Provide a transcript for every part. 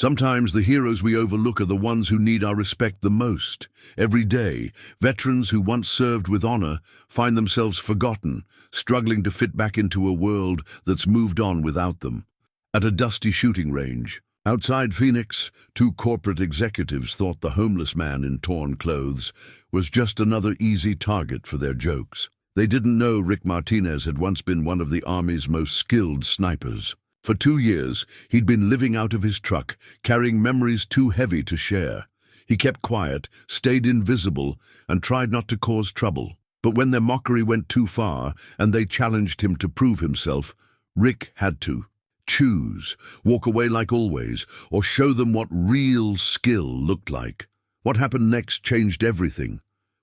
Sometimes the heroes we overlook are the ones who need our respect the most. Every day, veterans who once served with honor find themselves forgotten, struggling to fit back into a world that's moved on without them. At a dusty shooting range, outside Phoenix, two corporate executives thought the homeless man in torn clothes was just another easy target for their jokes. They didn't know Rick Martinez had once been one of the Army's most skilled snipers. For 2 years, he'd been living out of his truck, carrying memories too heavy to share. He kept quiet, stayed invisible, and tried not to cause trouble. But when their mockery went too far, and they challenged him to prove himself, Rick had to choose, walk away like always, or show them what real skill looked like. What happened next changed everything.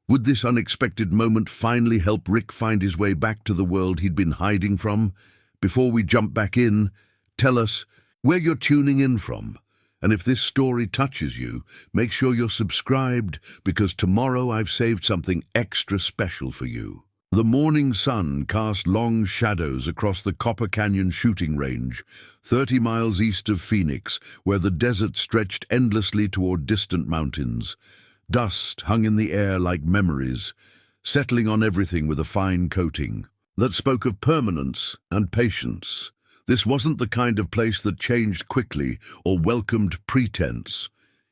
Would this unexpected moment finally help Rick find his way back to the world he'd been hiding from? Before we jump back in, tell us where you're tuning in from. And if this story touches you, make sure you're subscribed, because tomorrow I've saved something extra special for you. The morning sun cast long shadows across the Copper Canyon shooting range, 30 miles east of Phoenix, where the desert stretched endlessly toward distant mountains. Dust hung in the air like memories, settling on everything with a fine coating that spoke of permanence and patience. This wasn't the kind of place that changed quickly or welcomed pretense.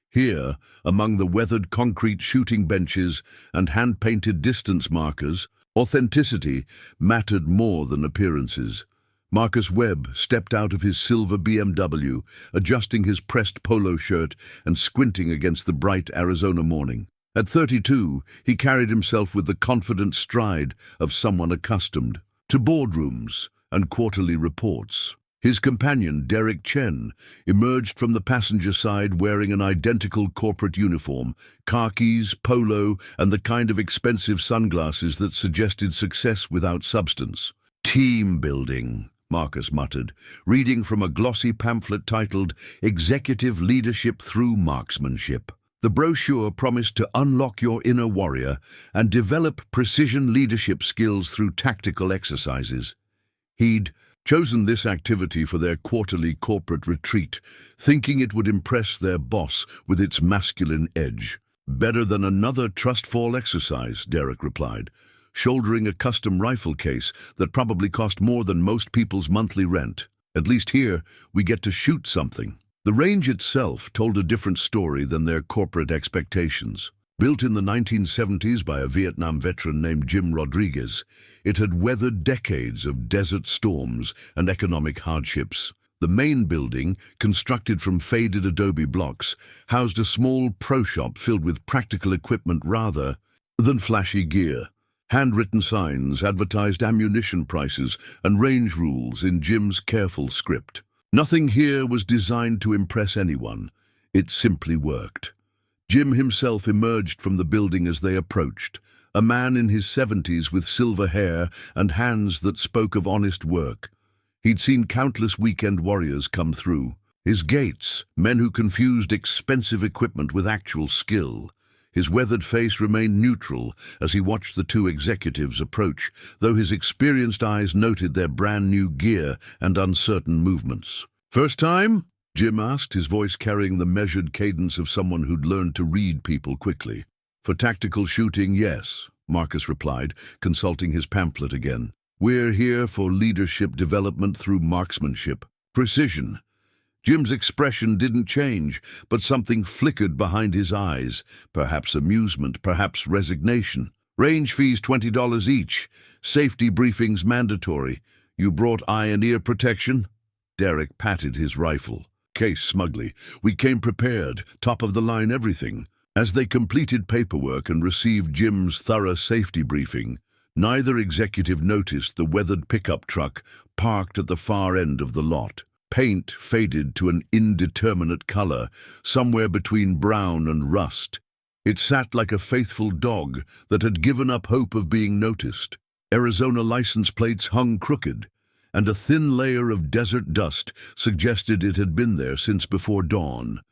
Here, among the weathered concrete shooting benches and hand-painted distance markers, authenticity mattered more than appearances. Marcus Webb stepped out of his silver BMW, adjusting his pressed polo shirt and squinting against the bright Arizona morning. At 32, he carried himself with the confident stride of someone accustomed to boardrooms and quarterly reports. His companion, Derek Chen, emerged from the passenger side wearing an identical corporate uniform, khakis, polo, and the kind of expensive sunglasses that suggested success without substance. "Team building," Marcus muttered, reading from a glossy pamphlet titled "Executive Leadership Through Marksmanship." The brochure promised to unlock your inner warrior and develop precision leadership skills through tactical exercises. He'd chosen this activity for their quarterly corporate retreat, thinking it would impress their boss with its masculine edge. "Better than another trust fall exercise," Derek replied, shouldering a custom rifle case that probably cost more than most people's monthly rent. "At least here, we get to shoot something." The range itself told a different story than their corporate expectations. Built in the 1970s by a Vietnam veteran named Jim Rodriguez, it had weathered decades of desert storms and economic hardships. The main building, constructed from faded adobe blocks, housed a small pro shop filled with practical equipment rather than flashy gear. Handwritten signs advertised ammunition prices and range rules in Jim's careful script. Nothing here was designed to impress anyone. It simply worked. Jim himself emerged from the building as they approached, a man in his 70s with silver hair and hands that spoke of honest work. He'd seen countless weekend warriors come through. His gates, men who confused expensive equipment with actual skill. His weathered face remained neutral as he watched the two executives approach, though his experienced eyes noted their brand-new gear and uncertain movements. "First time?" Jim asked, his voice carrying the measured cadence of someone who'd learned to read people quickly. "For tactical shooting, yes," Marcus replied, consulting his pamphlet again. "We're here for leadership development through marksmanship. Precision." Jim's expression didn't change, but something flickered behind his eyes. Perhaps amusement, perhaps resignation. "Range fees $20 each. Safety briefings mandatory. You brought eye and ear protection?" Derek patted his rifle case smugly. "We came prepared, top of the line everything." As they completed paperwork and received Jim's thorough safety briefing, neither executive noticed the weathered pickup truck parked at the far end of the lot. Paint faded to an indeterminate color, somewhere between brown and rust. It sat like a faithful dog that had given up hope of being noticed. Arizona license plates hung crooked, and a thin layer of desert dust suggested it had been there since before dawn.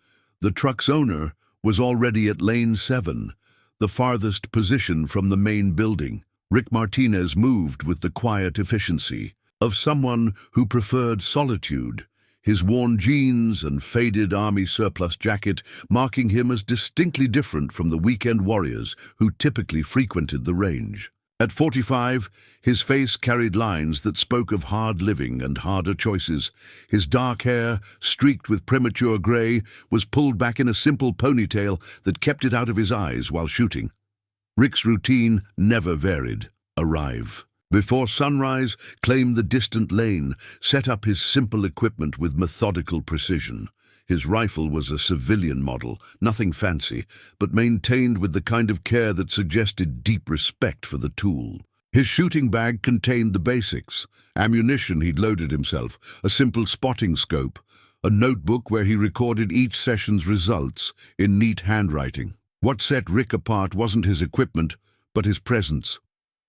The truck's owner was already at Lane 7, the farthest position from the main building. Rick Martinez moved with the quiet efficiency of someone who preferred solitude. his worn jeans and faded army surplus jacket marking him as distinctly different from the weekend warriors who typically frequented the range. At 45, his face carried lines that spoke of hard living and harder choices. His dark hair, streaked with premature grey, was pulled back in a simple ponytail that kept it out of his eyes while shooting. Rick's routine never varied. Arrive before sunrise, claim the distant lane, set up his simple equipment with methodical precision. His rifle was a civilian model, nothing fancy, but maintained with the kind of care that suggested deep respect for the tool. His shooting bag contained the basics. Ammunition he'd loaded himself, a simple spotting scope, a notebook where he recorded each session's results in neat handwriting. What set Rick apart wasn't his equipment, but his presence.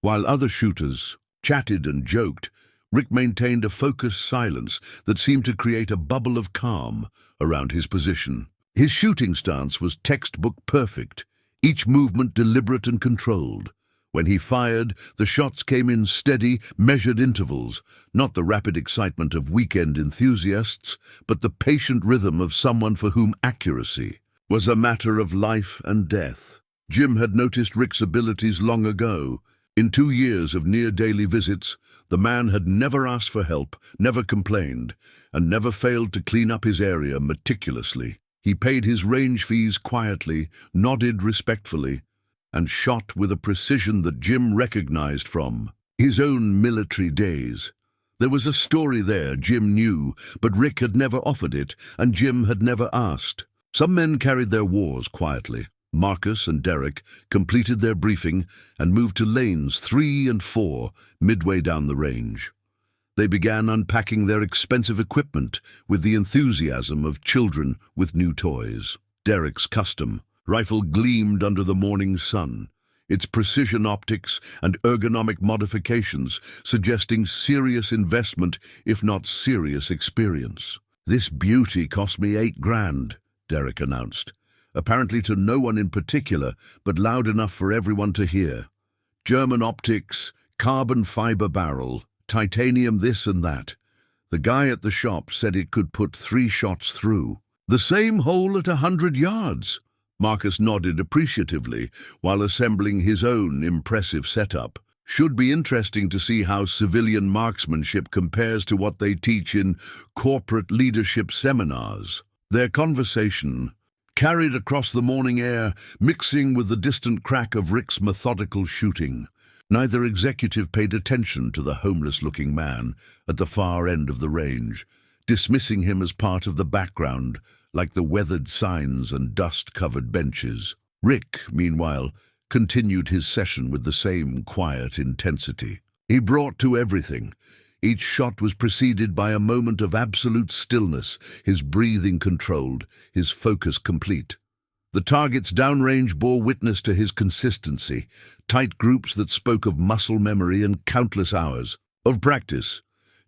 While other shooters chatted and joked, Rick maintained a focused silence that seemed to create a bubble of calm around his position. His shooting stance was textbook perfect, each movement deliberate and controlled. When he fired, the shots came in steady, measured intervals, not the rapid excitement of weekend enthusiasts, but the patient rhythm of someone for whom accuracy was a matter of life and death. Jim had noticed Rick's abilities long ago. In 2 years of near-daily visits, the man had never asked for help, never complained, and never failed to clean up his area meticulously. He paid his range fees quietly, nodded respectfully, and shot with a precision that Jim recognized from his own military days. There was a story there Jim knew, but Rick had never offered it, and Jim had never asked. Some men carried their wars quietly. Marcus and Derek completed their briefing and moved to lanes 3 and 4 midway down the range. They began unpacking their expensive equipment with the enthusiasm of children with new toys. Derek's custom rifle gleamed under the morning sun, its precision optics and ergonomic modifications suggesting serious investment, if not serious experience. "This beauty cost me $8,000, Derek announced. Apparently to no one in particular, but loud enough for everyone to hear. German optics, carbon fiber barrel, titanium this and that. The guy at the shop said it could put 3 shots through. The same hole at 100 yards. Marcus nodded appreciatively while assembling his own impressive setup. Should be interesting to see how civilian marksmanship compares to what they teach in corporate leadership seminars. Their conversation carried across the morning air, mixing with the distant crack of Rick's methodical shooting. Neither executive paid attention to the homeless-looking man at the far end of the range, dismissing him as part of the background, like the weathered signs and dust-covered benches. Rick, meanwhile, continued his session with the same quiet intensity. He brought to everything. Each shot was preceded by a moment of absolute stillness, his breathing controlled, his focus complete. The targets downrange bore witness to his consistency, tight groups that spoke of muscle memory and countless hours of practice.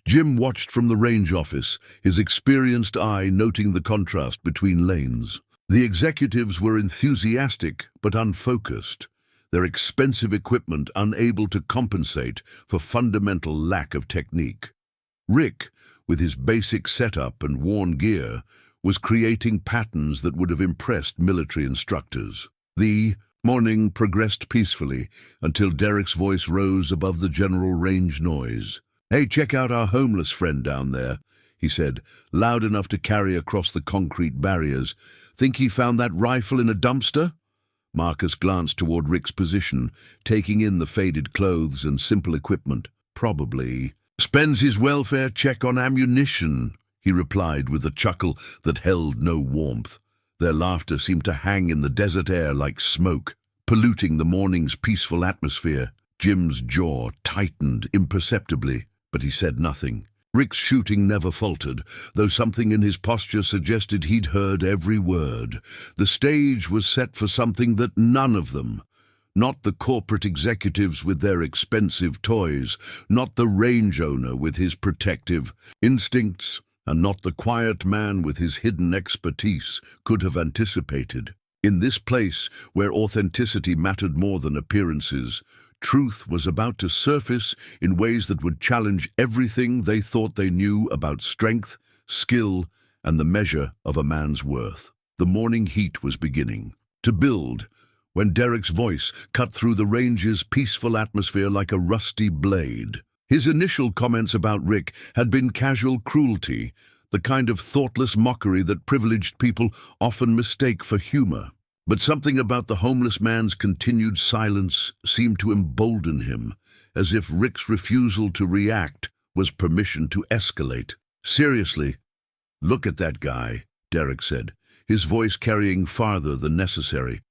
Jim watched from the range office, his experienced eye noting the contrast between lanes. The executives were enthusiastic but unfocused, their expensive equipment unable to compensate for fundamental lack of technique. Rick, with his basic setup and worn gear, was creating patterns that would have impressed military instructors. The morning progressed peacefully until Derek's voice rose above the general range noise. "Hey, check out our homeless friend down there," he said, loud enough to carry across the concrete barriers. "Think he found that rifle in a dumpster?" Marcus glanced toward Rick's position, taking in the faded clothes and simple equipment. "Probably. Spends his welfare check on ammunition," he replied with a chuckle that held no warmth. Their laughter seemed to hang in the desert air like smoke, polluting the morning's peaceful atmosphere. Jim's jaw tightened imperceptibly, but he said nothing. Rick's shooting never faltered, though something in his posture suggested he'd heard every word. The stage was set for something that none of them, not the corporate executives with their expensive toys, not the range owner with his protective instincts, and not the quiet man with his hidden expertise, could have anticipated. In this place, where authenticity mattered more than appearances, truth was about to surface in ways that would challenge everything they thought they knew about strength, skill, and the measure of a man's worth. The morning heat was beginning to build when Derek's voice cut through the range's peaceful atmosphere like a rusty blade. His initial comments about Rick had been casual cruelty, the kind of thoughtless mockery that privileged people often mistake for humor. But something about the homeless man's continued silence seemed to embolden him, as if Rick's refusal to react was permission to escalate. "Seriously, look at that guy," Derek said, his voice carrying farther than necessary.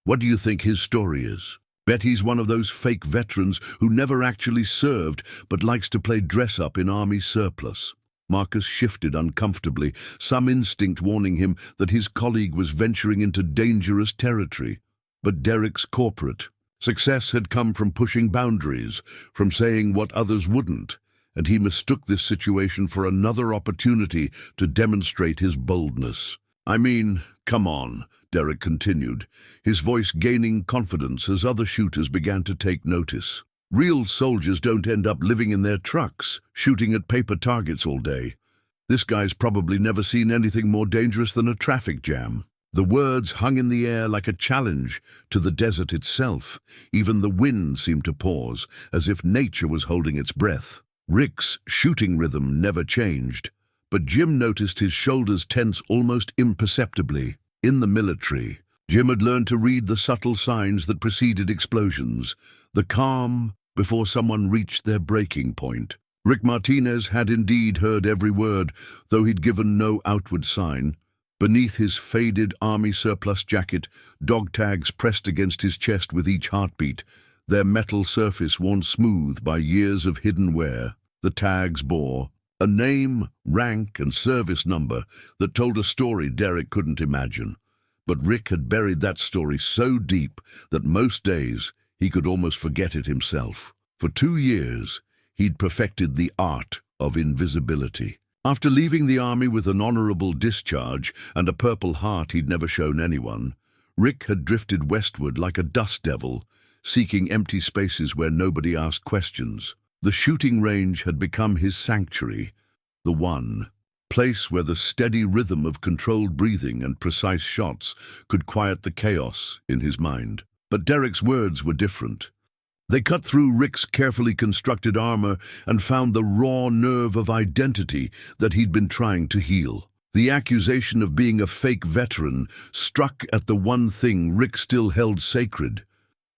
"What do you think his story is? Bet he's one of those fake veterans who never actually served but likes to play dress-up in army surplus." Marcus shifted uncomfortably, some instinct warning him that his colleague was venturing into dangerous territory. But Derek's corporate success had come from pushing boundaries, from saying what others wouldn't, and he mistook this situation for another opportunity to demonstrate his boldness. "I mean, come on," Derek continued, his voice gaining confidence as other shooters began to take notice. "Real soldiers don't end up living in their trucks, shooting at paper targets all day. This guy's probably never seen anything more dangerous than a traffic jam." The words hung in the air like a challenge to the desert itself. Even the wind seemed to pause, as if nature was holding its breath. Rick's shooting rhythm never changed, but Jim noticed his shoulders tense almost imperceptibly. In the military, Jim had learned to read the subtle signs that preceded explosions, the calm before someone reached their breaking point. Rick Martinez had indeed heard every word, though he'd given no outward sign. Beneath his faded army surplus jacket, dog tags pressed against his chest with each heartbeat, their metal surface worn smooth by years of hidden wear. The tags bore a name, rank, and service number that told a story Derek couldn't imagine. But Rick had buried that story so deep that most days he could almost forget it himself. For 2 years, he'd perfected the art of invisibility. After leaving the army with an honorable discharge and a Purple Heart he'd never shown anyone, Rick had drifted westward like a dust devil, seeking empty spaces where nobody asked questions. The shooting range had become his sanctuary, the one place where the steady rhythm of controlled breathing and precise shots could quiet the chaos in his mind. But Derek's words were different. They cut through Rick's carefully constructed armor and found the raw nerve of identity that he'd been trying to heal. The accusation of being a fake veteran struck at the one thing Rick still held sacred,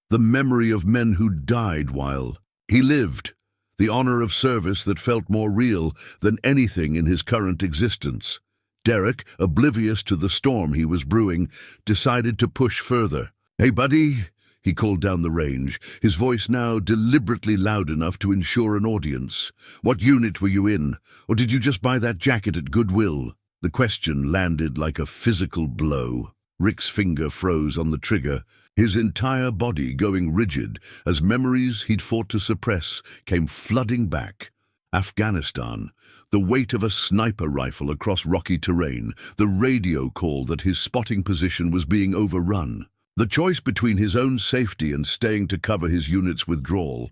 the memory of men who died while he lived, the honor of service that felt more real than anything in his current existence. Derek, oblivious to the storm he was brewing, decided to push further. "Hey, buddy," he called down the range, his voice now deliberately loud enough to ensure an audience. "What unit were you in? Or did you just buy that jacket at Goodwill?" The question landed like a physical blow. Rick's finger froze on the trigger, his entire body going rigid as memories he'd fought to suppress came flooding back. Afghanistan, the weight of a sniper rifle across rocky terrain, the radio call that his spotting position was being overrun. The choice between his own safety and staying to cover his unit's withdrawal.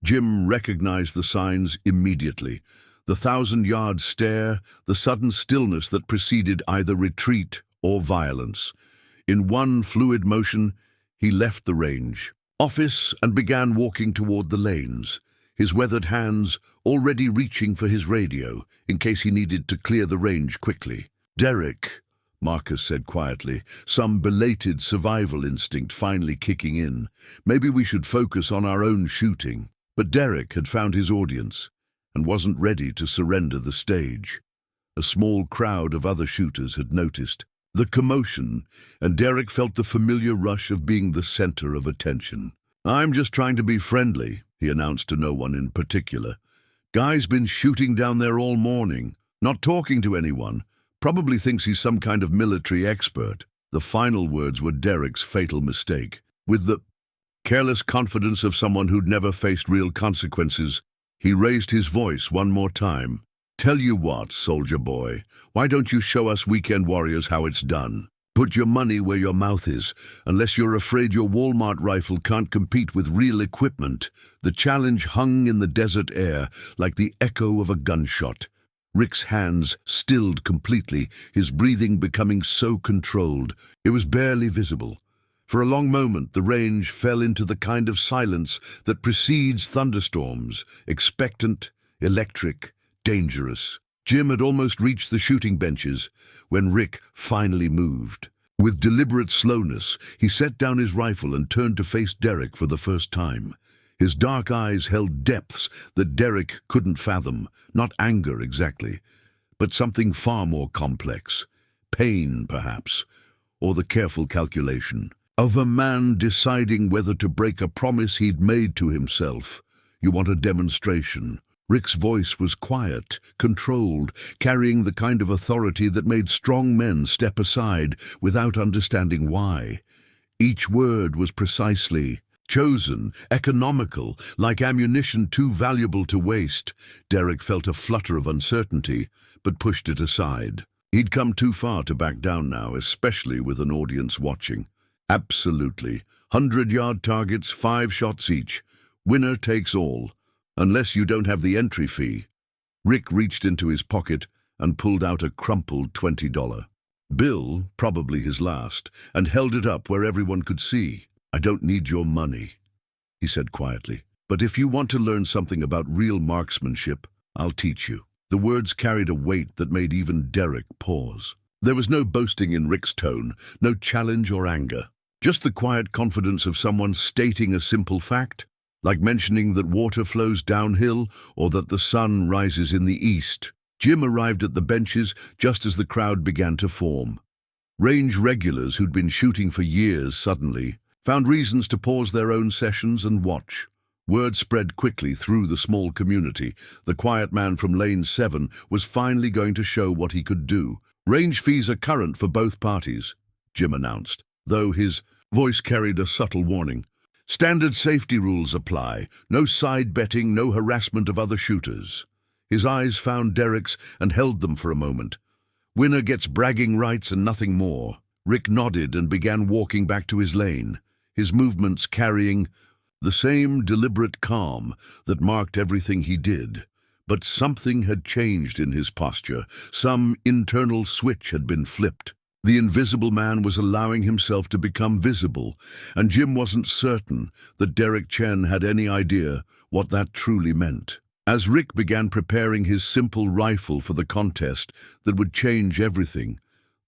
Jim recognized the signs immediately. The 1,000-yard stare, the sudden stillness that preceded either retreat or violence. In one fluid motion, he left the range office and began walking toward the lanes, his weathered hands already reaching for his radio in case he needed to clear the range quickly. "Derek," Marcus said quietly, some belated survival instinct finally kicking in. "Maybe we should focus on our own shooting." But Derek had found his audience and wasn't ready to surrender the stage. A small crowd of other shooters had noticed the commotion, and Derek felt the familiar rush of being the center of attention. "I'm just trying to be friendly," he announced to no one in particular. "Guy's been shooting down there all morning, not talking to anyone. Probably thinks he's some kind of military expert." The final words were Derek's fatal mistake. With the careless confidence of someone who'd never faced real consequences, he raised his voice one more time. "Tell you what, soldier boy, why don't you show us weekend warriors how it's done? Put your money where your mouth is, unless you're afraid your Walmart rifle can't compete with real equipment." The challenge hung in the desert air like the echo of a gunshot. Rick's hands stilled completely, his breathing becoming so controlled. It was barely visible. For a long moment, the range fell into the kind of silence that precedes thunderstorms, expectant, electric, dangerous. Jim had almost reached the shooting benches when Rick finally moved. With deliberate slowness, he set down his rifle and turned to face Derek for the first time. His dark eyes held depths that Derek couldn't fathom, not anger exactly, but something far more complex. Pain, perhaps, or the careful calculation of a man deciding whether to break a promise he'd made to himself. "You want a demonstration?" Rick's voice was quiet, controlled, carrying the kind of authority that made strong men step aside without understanding why. Each word was precisely chosen, economical, like ammunition too valuable to waste. Derek felt a flutter of uncertainty, but pushed it aside. He'd come too far to back down now, especially with an audience watching. "Absolutely. 100-yard targets, 5 shots each. Winner takes all. Unless you don't have the entry fee." Rick reached into his pocket and pulled out a crumpled $20 bill, probably his last, and held it up where everyone could see. "I don't need your money," he said quietly. "But if you want to learn something about real marksmanship, I'll teach you." The words carried a weight that made even Derek pause. There was no boasting in Rick's tone, no challenge or anger. Just the quiet confidence of someone stating a simple fact, like mentioning that water flows downhill or that the sun rises in the east. Jim arrived at the benches just as the crowd began to form. Range regulars who'd been shooting for years suddenly found reasons to pause their own sessions and watch. Word spread quickly through the small community. The quiet man from Lane 7 was finally going to show what he could do. "Range fees are current for both parties," Jim announced, though his voice carried a subtle warning. "Standard safety rules apply. No side betting, no harassment of other shooters." His eyes found Derek's and held them for a moment. "Winner gets bragging rights and nothing more." Rick nodded and began walking back to his lane, his movements carrying the same deliberate calm that marked everything he did. But something had changed in his posture. Some internal switch had been flipped. The invisible man was allowing himself to become visible, and Jim wasn't certain that Derek Chen had any idea what that truly meant. As Rick began preparing his simple rifle for the contest that would change everything,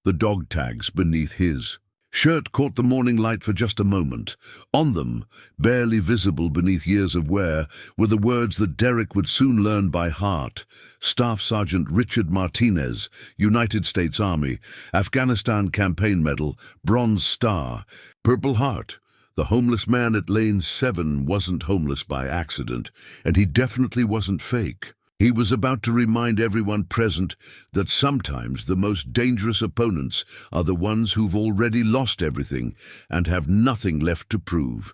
the dog tags beneath his shirt caught the morning light for just a moment. On them, barely visible beneath years of wear, were the words that Derek would soon learn by heart. Staff Sergeant Richard Martinez, United States Army, Afghanistan Campaign Medal, Bronze Star, Purple Heart. The homeless man at Lane 7 wasn't homeless by accident, and he definitely wasn't fake. He was about to remind everyone present that sometimes the most dangerous opponents are the ones who've already lost everything and have nothing left to prove,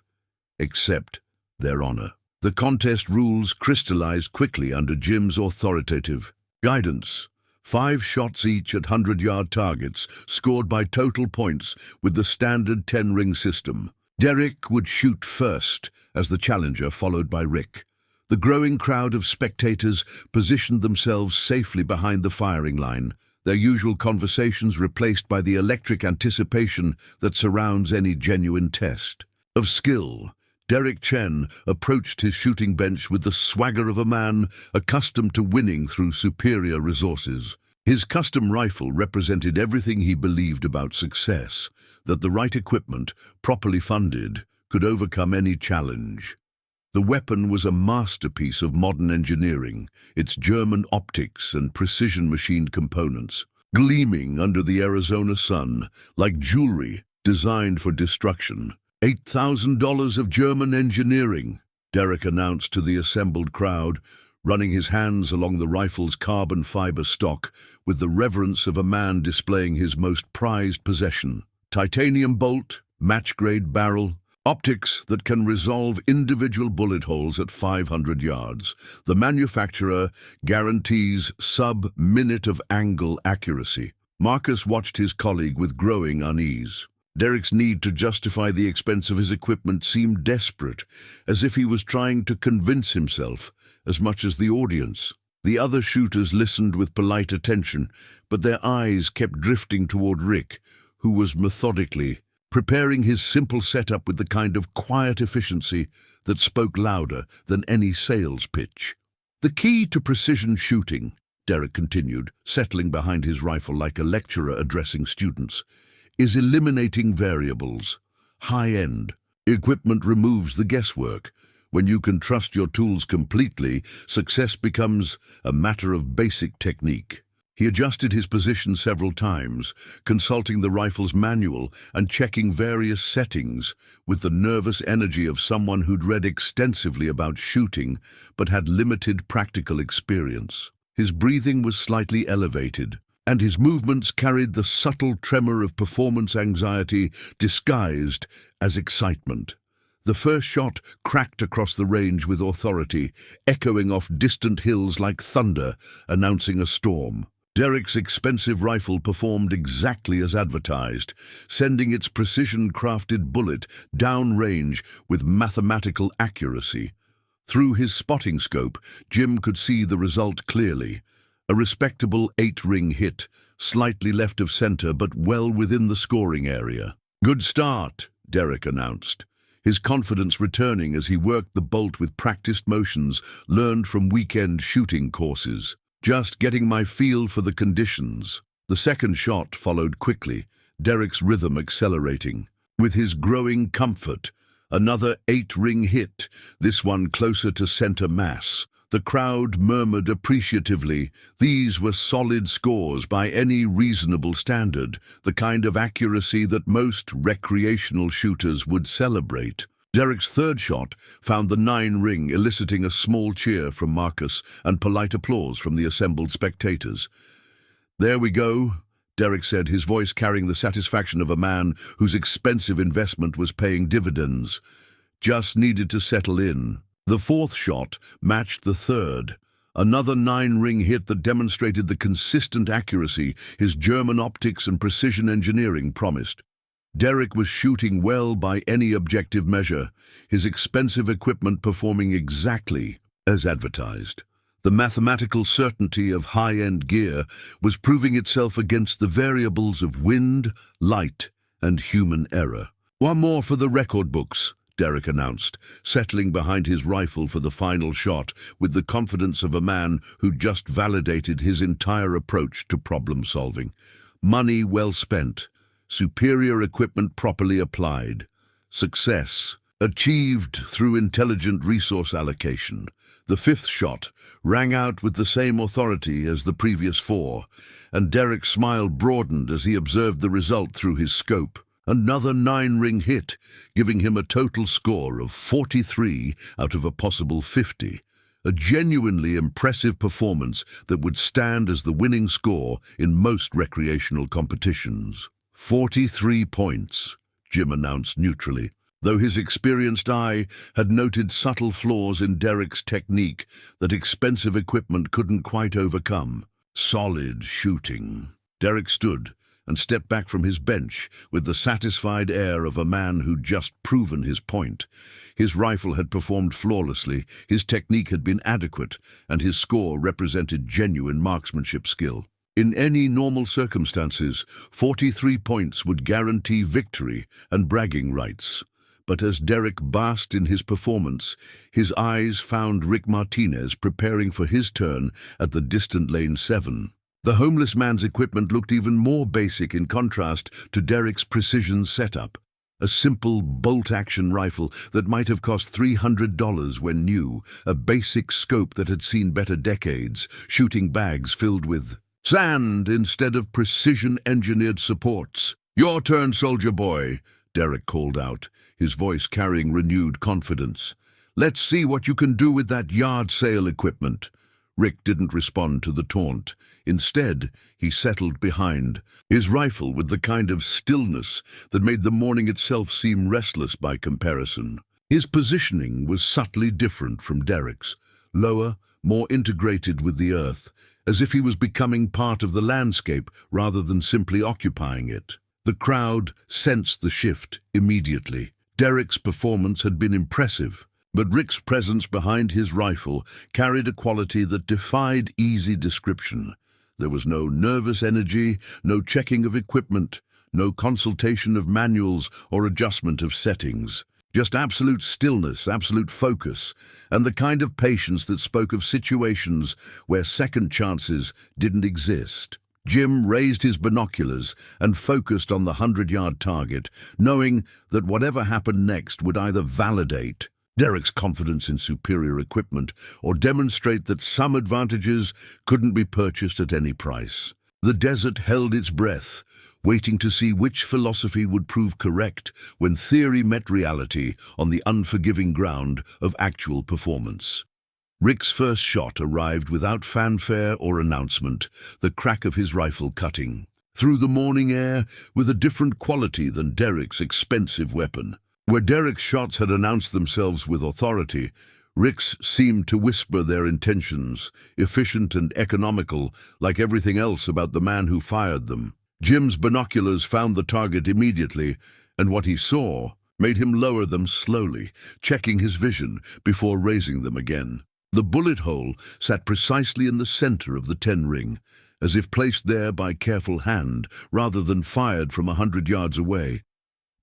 except their honor. The contest rules crystallized quickly under Jim's authoritative guidance. 5 shots each at 100-yard targets, scored by total points with the standard 10-ring system. Derek would shoot first as the challenger, followed by Rick. The growing crowd of spectators positioned themselves safely behind the firing line, their usual conversations replaced by the electric anticipation that surrounds any genuine test of skill. Derek Chen approached his shooting bench with the swagger of a man accustomed to winning through superior resources. His custom rifle represented everything he believed about success, that the right equipment, properly funded, could overcome any challenge. The weapon was a masterpiece of modern engineering, its German optics and precision machined components, gleaming under the Arizona sun like jewelry designed for destruction. $8,000 of German engineering, Derek announced to the assembled crowd, running his hands along the rifle's carbon fiber stock with the reverence of a man displaying his most prized possession. Titanium bolt, match-grade barrel, optics that can resolve individual bullet holes at 500 yards. The manufacturer guarantees sub-minute of angle accuracy. Marcus watched his colleague with growing unease. Derek's need to justify the expense of his equipment seemed desperate, as if he was trying to convince himself as much as the audience. The other shooters listened with polite attention, but their eyes kept drifting toward Rick, who was methodically preparing his simple setup with the kind of quiet efficiency that spoke louder than any sales pitch. "The key to precision shooting," Derek continued, settling behind his rifle like a lecturer addressing students, "is eliminating variables. High-end equipment removes the guesswork. When you can trust your tools completely, success becomes a matter of basic technique." He adjusted his position several times, consulting the rifle's manual and checking various settings with the nervous energy of someone who'd read extensively about shooting but had limited practical experience. His breathing was slightly elevated, and his movements carried the subtle tremor of performance anxiety disguised as excitement. The first shot cracked across the range with authority, echoing off distant hills like thunder, announcing a storm. Derek's expensive rifle performed exactly as advertised, sending its precision-crafted bullet downrange with mathematical accuracy. Through his spotting scope, Jim could see the result clearly. A respectable 8-ring hit, slightly left of center but well within the scoring area. "Good start," Derek announced, his confidence returning as he worked the bolt with practiced motions learned from weekend shooting courses. "Just getting my feel for the conditions." The second shot followed quickly, Derek's rhythm accelerating. With his growing comfort, another 8-ring hit, this one closer to center mass. The crowd murmured appreciatively. These were solid scores by any reasonable standard, the kind of accuracy that most recreational shooters would celebrate. Derek's third shot found the 9-ring, eliciting a small cheer from Marcus and polite applause from the assembled spectators. "There we go," Derek said, his voice carrying the satisfaction of a man whose expensive investment was paying dividends. "Just needed to settle in." The fourth shot matched the third, another 9-ring hit that demonstrated the consistent accuracy his German optics and precision engineering promised. Derek was shooting well by any objective measure, his expensive equipment performing exactly as advertised. The mathematical certainty of high-end gear was proving itself against the variables of wind, light, and human error. "One more for the record books," Derek announced, settling behind his rifle for the final shot with the confidence of a man who'd just validated his entire approach to problem-solving. Money well spent. Superior equipment properly applied. Success achieved through intelligent resource allocation. The fifth shot rang out with the same authority as the previous 4, and Derek's smile broadened as he observed the result through his scope. Another 9-ring hit, giving him a total score of 43 out of a possible 50. A genuinely impressive performance that would stand as the winning score in most recreational competitions. 43 points, Jim announced neutrally, though his experienced eye had noted subtle flaws in Derek's technique that expensive equipment couldn't quite overcome. Solid shooting. Derek stood and stepped back from his bench with the satisfied air of a man who'd just proven his point. His rifle had performed flawlessly, his technique had been adequate, and his score represented genuine marksmanship skill. In any normal circumstances, 43 points would guarantee victory and bragging rights. But as Derek basked in his performance, his eyes found Rick Martinez preparing for his turn at the distant lane 7. The homeless man's equipment looked even more basic in contrast to Derek's precision setup. A simple bolt-action rifle that might have cost $300 when new, a basic scope that had seen better decades, shooting bags filled with sand instead of precision-engineered supports. "Your turn, soldier boy," Derek called out, his voice carrying renewed confidence. "Let's see what you can do with that yard sale equipment." Rick didn't respond to the taunt. Instead, he settled behind, his rifle with the kind of stillness that made the morning itself seem restless by comparison. His positioning was subtly different from Derek's, lower, more integrated with the earth, as if he was becoming part of the landscape rather than simply occupying it. The crowd sensed the shift immediately. Derek's performance had been impressive, But Rick's presence behind his rifle carried a quality that defied easy description. There was no nervous energy, no checking of equipment, no consultation of manuals or adjustment of settings. Just absolute stillness, absolute focus, and the kind of patience that spoke of situations where second chances didn't exist. Jim raised his binoculars and focused on the 100-yard target, knowing that whatever happened next would either validate Derek's confidence in superior equipment or demonstrate that some advantages couldn't be purchased at any price. The desert held its breath, waiting to see which philosophy would prove correct when theory met reality on the unforgiving ground of actual performance. Rick's first shot arrived without fanfare or announcement, the crack of his rifle cutting through the morning air with a different quality than Derek's expensive weapon. Where Derek's shots had announced themselves with authority, Rick's seemed to whisper their intentions, efficient and economical, like everything else about the man who fired them. Jim's binoculars found the target immediately, and what he saw made him lower them slowly, checking his vision before raising them again. The bullet hole sat precisely in the center of the 10-ring, as if placed there by careful hand rather than fired from 100 yards away.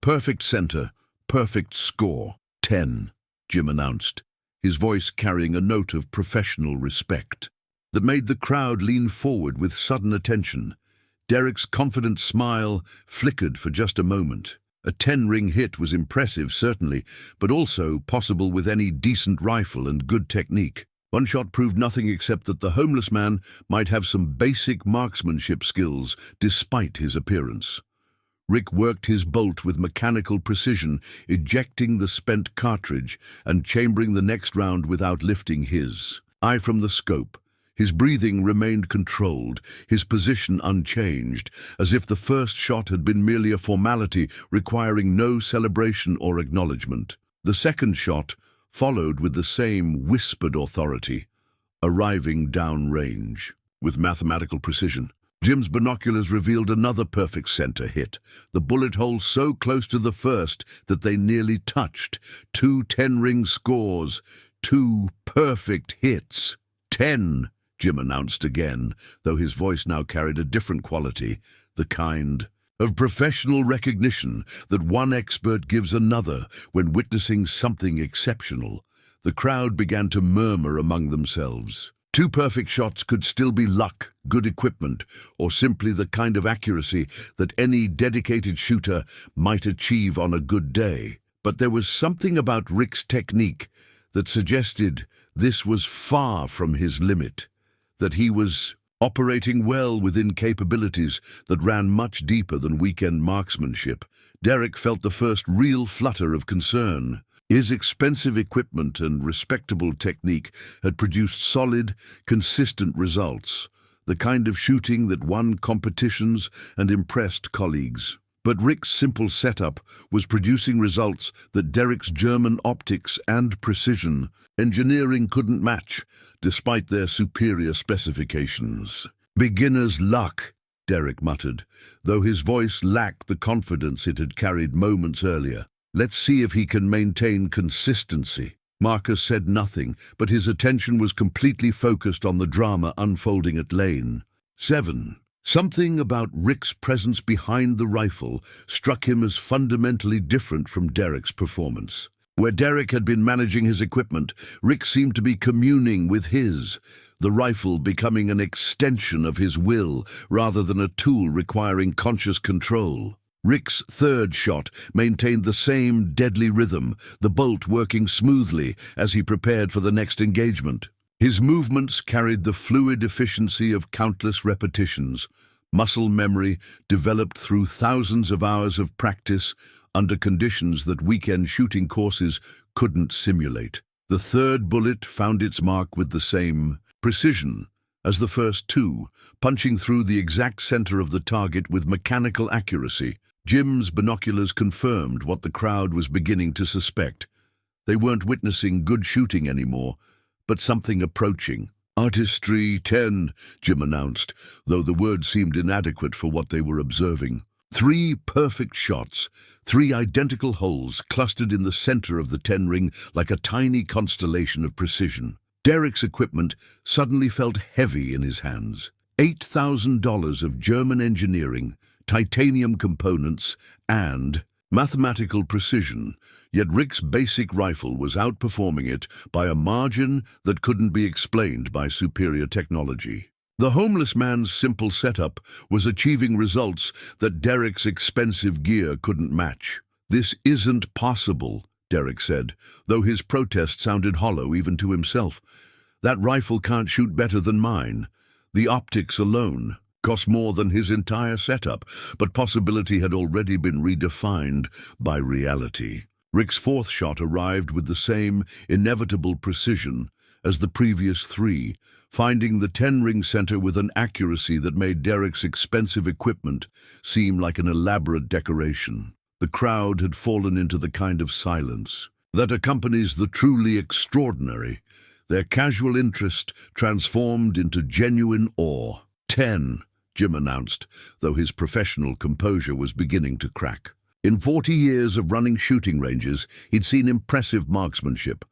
Perfect center, perfect score. 10, Jim announced, his voice carrying a note of professional respect that made the crowd lean forward with sudden attention. Derek's confident smile flickered for just a moment. A 10-ring hit was impressive, certainly, but also possible with any decent rifle and good technique. One shot proved nothing except that the homeless man might have some basic marksmanship skills despite his appearance. Rick worked his bolt with mechanical precision, ejecting the spent cartridge and chambering the next round without lifting his eye from the scope. His breathing remained controlled, his position unchanged, as if the first shot had been merely a formality requiring no celebration or acknowledgement. The second shot followed with the same whispered authority, arriving downrange. With mathematical precision, Jim's binoculars revealed another perfect center hit, the bullet hole so close to the first that they nearly touched. 2 10-ring scores, 2 perfect hits. 10, Jim announced again, though his voice now carried a different quality, the kind of professional recognition that one expert gives another when witnessing something exceptional. The crowd began to murmur among themselves. 2 perfect shots could still be luck, good equipment, or simply the kind of accuracy that any dedicated shooter might achieve on a good day. But there was something about Rick's technique that suggested this was far from his limit, that he was operating well within capabilities that ran much deeper than weekend marksmanship. Derek felt the first real flutter of concern. His expensive equipment and respectable technique had produced solid, consistent results, the kind of shooting that won competitions and impressed colleagues. But Rick's simple setup was producing results that Derek's German optics and precision engineering couldn't match, despite their superior specifications. "Beginner's luck," Derek muttered, though his voice lacked the confidence it had carried moments earlier. "Let's see if he can maintain consistency." Marcus said nothing, but his attention was completely focused on the drama unfolding at lane 7. Something about Rick's presence behind the rifle struck him as fundamentally different from Derek's performance. Where Derek had been managing his equipment, Rick seemed to be communing with his, the rifle becoming an extension of his will rather than a tool requiring conscious control. Rick's third shot maintained the same deadly rhythm, the bolt working smoothly as he prepared for the next engagement. His movements carried the fluid efficiency of countless repetitions, muscle memory developed through thousands of hours of practice under conditions that weekend shooting courses couldn't simulate. The third bullet found its mark with the same precision as the first 2, punching through the exact center of the target with mechanical accuracy. Jim's binoculars confirmed what the crowd was beginning to suspect. They weren't witnessing good shooting anymore, but something approaching. "Artistry 10, Jim announced, though the word seemed inadequate for what they were observing. 3 perfect shots, 3 identical holes clustered in the center of the 10 ring like a tiny constellation of precision. Derek's equipment suddenly felt heavy in his hands. $8,000 of German engineering, titanium components, and mathematical precision, yet Rick's basic rifle was outperforming it by a margin that couldn't be explained by superior technology. The homeless man's simple setup was achieving results that Derek's expensive gear couldn't match. "This isn't possible," Derek said, though his protest sounded hollow even to himself. "That rifle can't shoot better than mine. The optics alone cost more than his entire setup," but possibility had already been redefined by reality. Rick's 4th shot arrived with the same inevitable precision as the previous 3, finding the 10-ring center with an accuracy that made Derek's expensive equipment seem like an elaborate decoration. The crowd had fallen into the kind of silence that accompanies the truly extraordinary, their casual interest transformed into genuine awe. 10, Jim announced, though his professional composure was beginning to crack. In 40 years of running shooting ranges, he'd seen impressive marksmanship,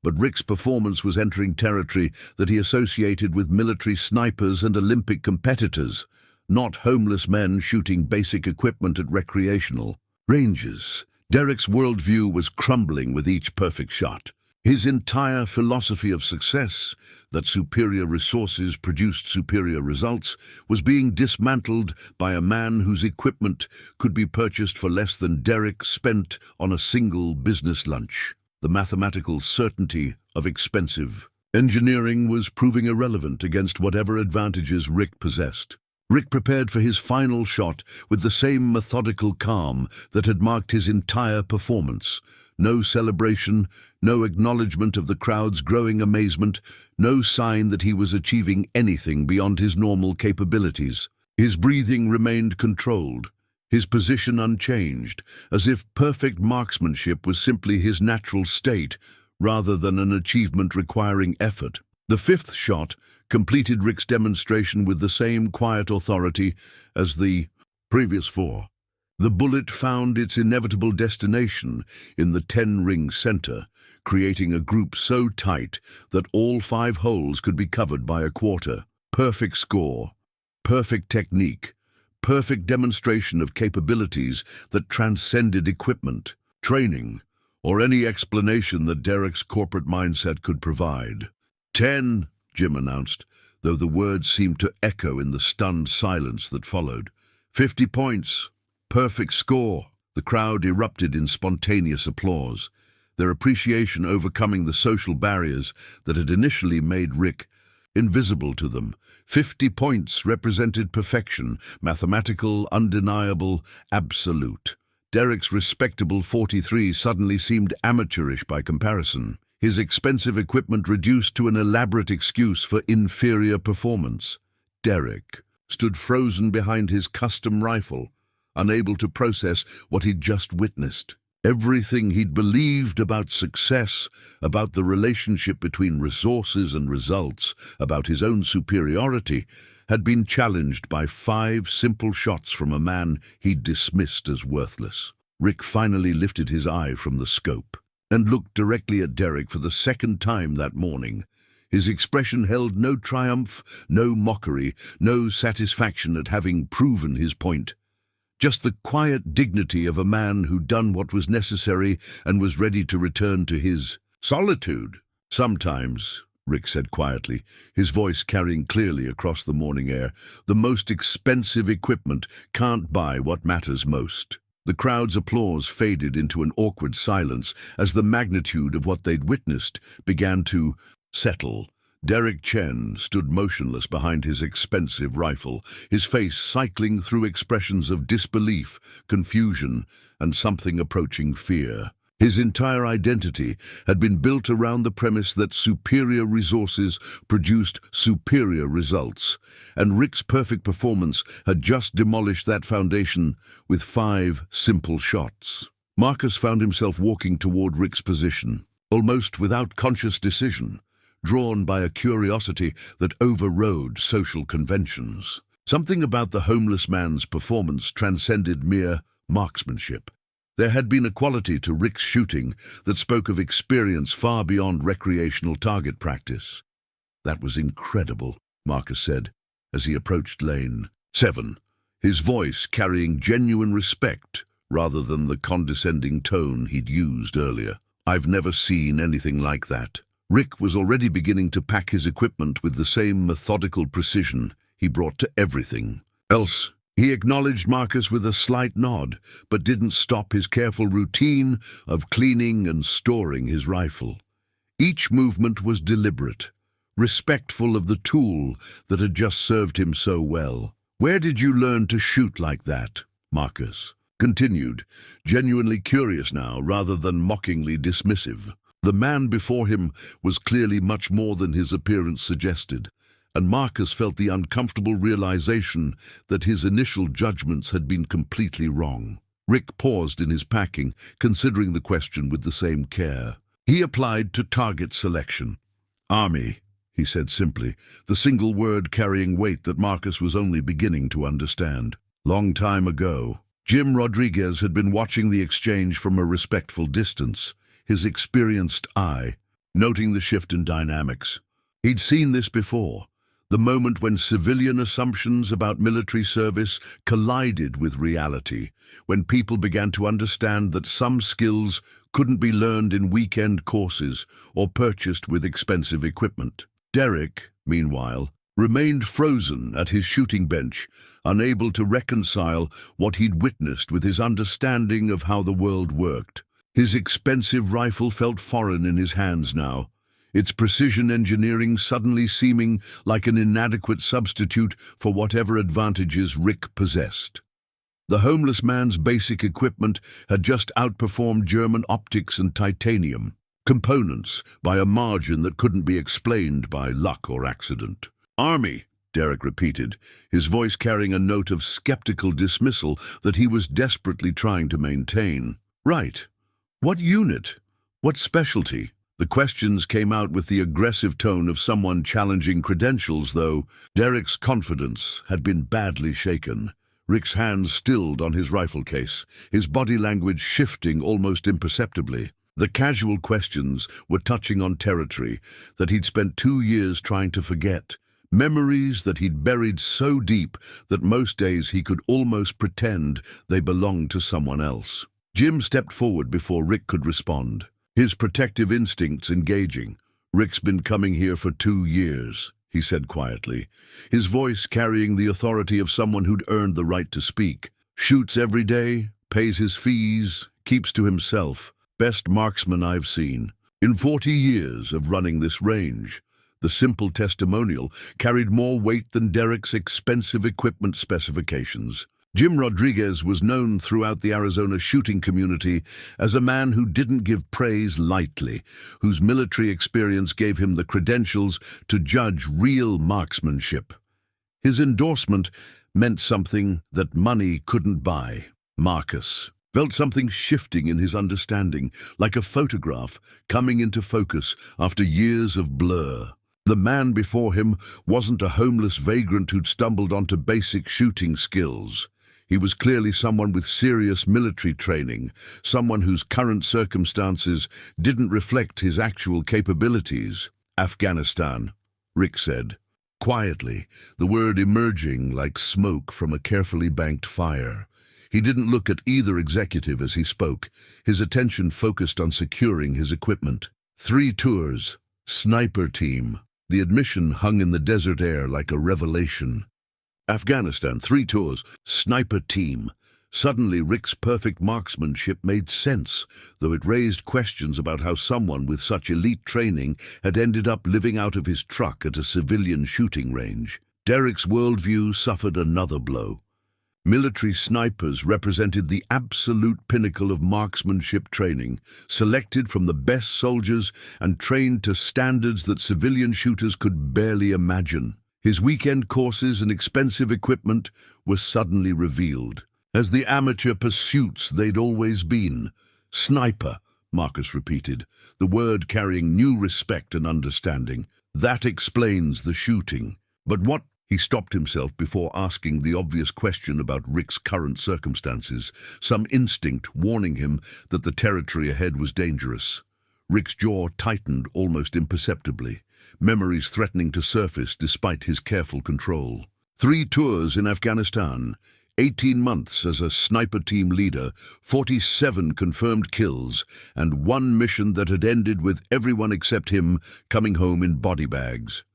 but Rick's performance was entering territory that he associated with military snipers and Olympic competitors, not homeless men shooting basic equipment at recreational ranges. Derek's worldview was crumbling with each perfect shot. His entire philosophy of success, that superior resources produced superior results, was being dismantled by a man whose equipment could be purchased for less than Derek spent on a single business lunch. The mathematical certainty of expensive engineering was proving irrelevant against whatever advantages Rick possessed. Rick prepared for his final shot with the same methodical calm that had marked his entire performance. No celebration, no acknowledgement of the crowd's growing amazement, no sign that he was achieving anything beyond his normal capabilities. His breathing remained controlled, his position unchanged, as if perfect marksmanship was simply his natural state, rather than an achievement requiring effort. The 5th shot completed Rick's demonstration with the same quiet authority as the previous 4. The bullet found its inevitable destination in the 10-ring center, creating a group so tight that all 5 holes could be covered by a quarter. Perfect score, perfect technique, perfect demonstration of capabilities that transcended equipment, training, or any explanation that Derek's corporate mindset could provide. 10, Jim announced, though the words seemed to echo in the stunned silence that followed. 50 points. Perfect score. The crowd erupted in spontaneous applause, their appreciation overcoming the social barriers that had initially made Rick invisible to them. 50 points represented perfection, mathematical, undeniable, absolute. Derek's respectable 43 suddenly seemed amateurish by comparison, his expensive equipment reduced to an elaborate excuse for inferior performance. Derek stood frozen behind his custom rifle, unable to process what he'd just witnessed. Everything he'd believed about success, about the relationship between resources and results, about his own superiority, had been challenged by 5 simple shots from a man he'd dismissed as worthless. Rick finally lifted his eye from the scope and looked directly at Derek for the 2nd time that morning. His expression held no triumph, no mockery, no satisfaction at having proven his point. Just the quiet dignity of a man who'd done what was necessary and was ready to return to his solitude. "Sometimes," Rick said quietly, his voice carrying clearly across the morning air, "the most expensive equipment can't buy what matters most." The crowd's applause faded into an awkward silence as the magnitude of what they'd witnessed began to settle. Derek Chen stood motionless behind his expensive rifle, his face cycling through expressions of disbelief, confusion, and something approaching fear. His entire identity had been built around the premise that superior resources produced superior results, and Rick's perfect performance had just demolished that foundation with 5 simple shots. Marcus found himself walking toward Rick's position, almost without conscious decision, drawn by a curiosity that overrode social conventions. Something about the homeless man's performance transcended mere marksmanship. There had been a quality to Rick's shooting that spoke of experience far beyond recreational target practice. "That was incredible," Marcus said, as he approached Lane 7, his voice carrying genuine respect rather than the condescending tone he'd used earlier. "I've never seen anything like that." Rick was already beginning to pack his equipment with the same methodical precision he brought to everything else. He acknowledged Marcus with a slight nod, but didn't stop his careful routine of cleaning and storing his rifle. Each movement was deliberate, respectful of the tool that had just served him so well. "Where did you learn to shoot like that?" Marcus continued, genuinely curious now rather than mockingly dismissive. The man before him was clearly much more than his appearance suggested, and Marcus felt the uncomfortable realization that his initial judgments had been completely wrong. Rick paused in his packing, considering the question with the same care. He applied to target selection. "Army," he said simply, the single word carrying weight that Marcus was only beginning to understand. Long time ago, Jim Rodriguez had been watching the exchange from a respectful distance, his experienced eye noting the shift in dynamics. He'd seen this before, the moment when civilian assumptions about military service collided with reality, when people began to understand that some skills couldn't be learned in weekend courses or purchased with expensive equipment. Derek, meanwhile, remained frozen at his shooting bench, unable to reconcile what he'd witnessed with his understanding of how the world worked. His expensive rifle felt foreign in his hands now, its precision engineering suddenly seeming like an inadequate substitute for whatever advantages Rick possessed. The homeless man's basic equipment had just outperformed German optics and titanium components by a margin that couldn't be explained by luck or accident. "Army," Derek repeated, his voice carrying a note of skeptical dismissal that he was desperately trying to maintain. "Right. What unit? What specialty?" The questions came out with the aggressive tone of someone challenging credentials, though Derek's confidence had been badly shaken. Rick's hands stilled on his rifle case, his body language shifting almost imperceptibly. The casual questions were touching on territory that he'd spent 2 years trying to forget, memories that he'd buried so deep that most days he could almost pretend they belonged to someone else. Jim stepped forward before Rick could respond, his protective instincts engaging. "Rick's been coming here for 2 years, he said quietly, his voice carrying the authority of someone who'd earned the right to speak. "Shoots every day, pays his fees, keeps to himself. Best marksman I've seen. In 40 years of running this range." The simple testimonial carried more weight than Derek's expensive equipment specifications. Jim Rodriguez was known throughout the Arizona shooting community as a man who didn't give praise lightly, whose military experience gave him the credentials to judge real marksmanship. His endorsement meant something that money couldn't buy. Marcus felt something shifting in his understanding, like a photograph coming into focus after years of blur. The man before him wasn't a homeless vagrant who'd stumbled onto basic shooting skills. He was clearly someone with serious military training, someone whose current circumstances didn't reflect his actual capabilities. "Afghanistan," Rick said, quietly, the word emerging like smoke from a carefully banked fire. He didn't look at either executive as he spoke, his attention focused on securing his equipment. 3 tours, sniper team. The admission hung in the desert air like a revelation. Afghanistan, 3 tours, sniper team. Suddenly Rick's perfect marksmanship made sense, though it raised questions about how someone with such elite training had ended up living out of his truck at a civilian shooting range. Derek's worldview suffered another blow. Military snipers represented the absolute pinnacle of marksmanship training, selected from the best soldiers and trained to standards that civilian shooters could barely imagine. His weekend courses and expensive equipment were suddenly revealed as the amateur pursuits they'd always been. "Sniper," Marcus repeated, the word carrying new respect and understanding. "That explains the shooting. But what?" He stopped himself before asking the obvious question about Rick's current circumstances, some instinct warning him that the territory ahead was dangerous. Rick's jaw tightened almost imperceptibly, memories threatening to surface despite his careful control. 3 tours in Afghanistan, 18 months as a sniper team leader, 47 confirmed kills, and 1 mission that had ended with everyone except him coming home in body bags.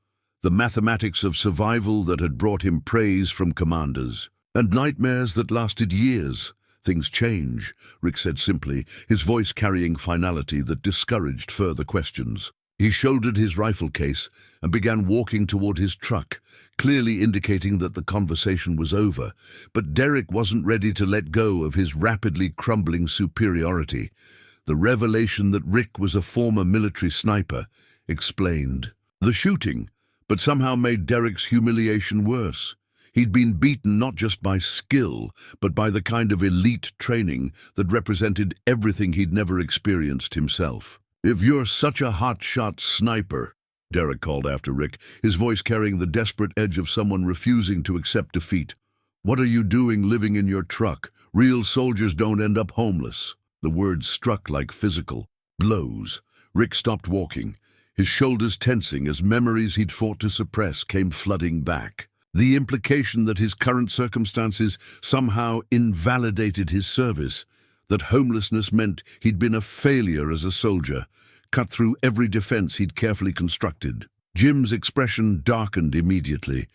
The mathematics of survival that had brought him praise from commanders, and nightmares that lasted years. Things change, Rick said simply, his voice carrying finality that discouraged further questions. He shouldered his rifle case and began walking toward his truck, clearly indicating that the conversation was over. But Derek wasn't ready to let go of his rapidly crumbling superiority. The revelation that Rick was a former military sniper explained the shooting, but somehow made Derek's humiliation worse. He'd been beaten not just by skill, but by the kind of elite training that represented everything he'd never experienced himself. "If you're such a hotshot sniper," Derek called after Rick, his voice carrying the desperate edge of someone refusing to accept defeat, "what are you doing living in your truck? Real soldiers don't end up homeless." The words struck like physical blows. Rick stopped walking, his shoulders tensing as memories he'd fought to suppress came flooding back. The implication that his current circumstances somehow invalidated his service, that homelessness meant he'd been a failure as a soldier, cut through every defense he'd carefully constructed. Jim's expression darkened immediately.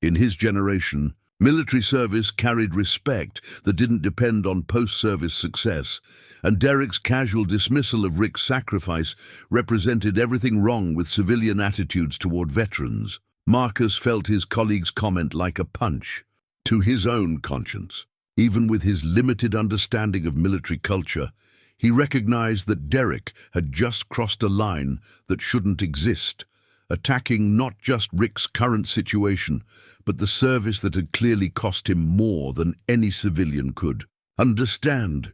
In his generation, military service carried respect that didn't depend on post-service success, and Derek's casual dismissal of Rick's sacrifice represented everything wrong with civilian attitudes toward veterans. Marcus felt his colleague's comment like a punch to his own conscience. Even with his limited understanding of military culture, he recognized that Derek had just crossed a line that shouldn't exist, attacking not just Rick's current situation, but the service that had clearly cost him more than any civilian could. "Understand?"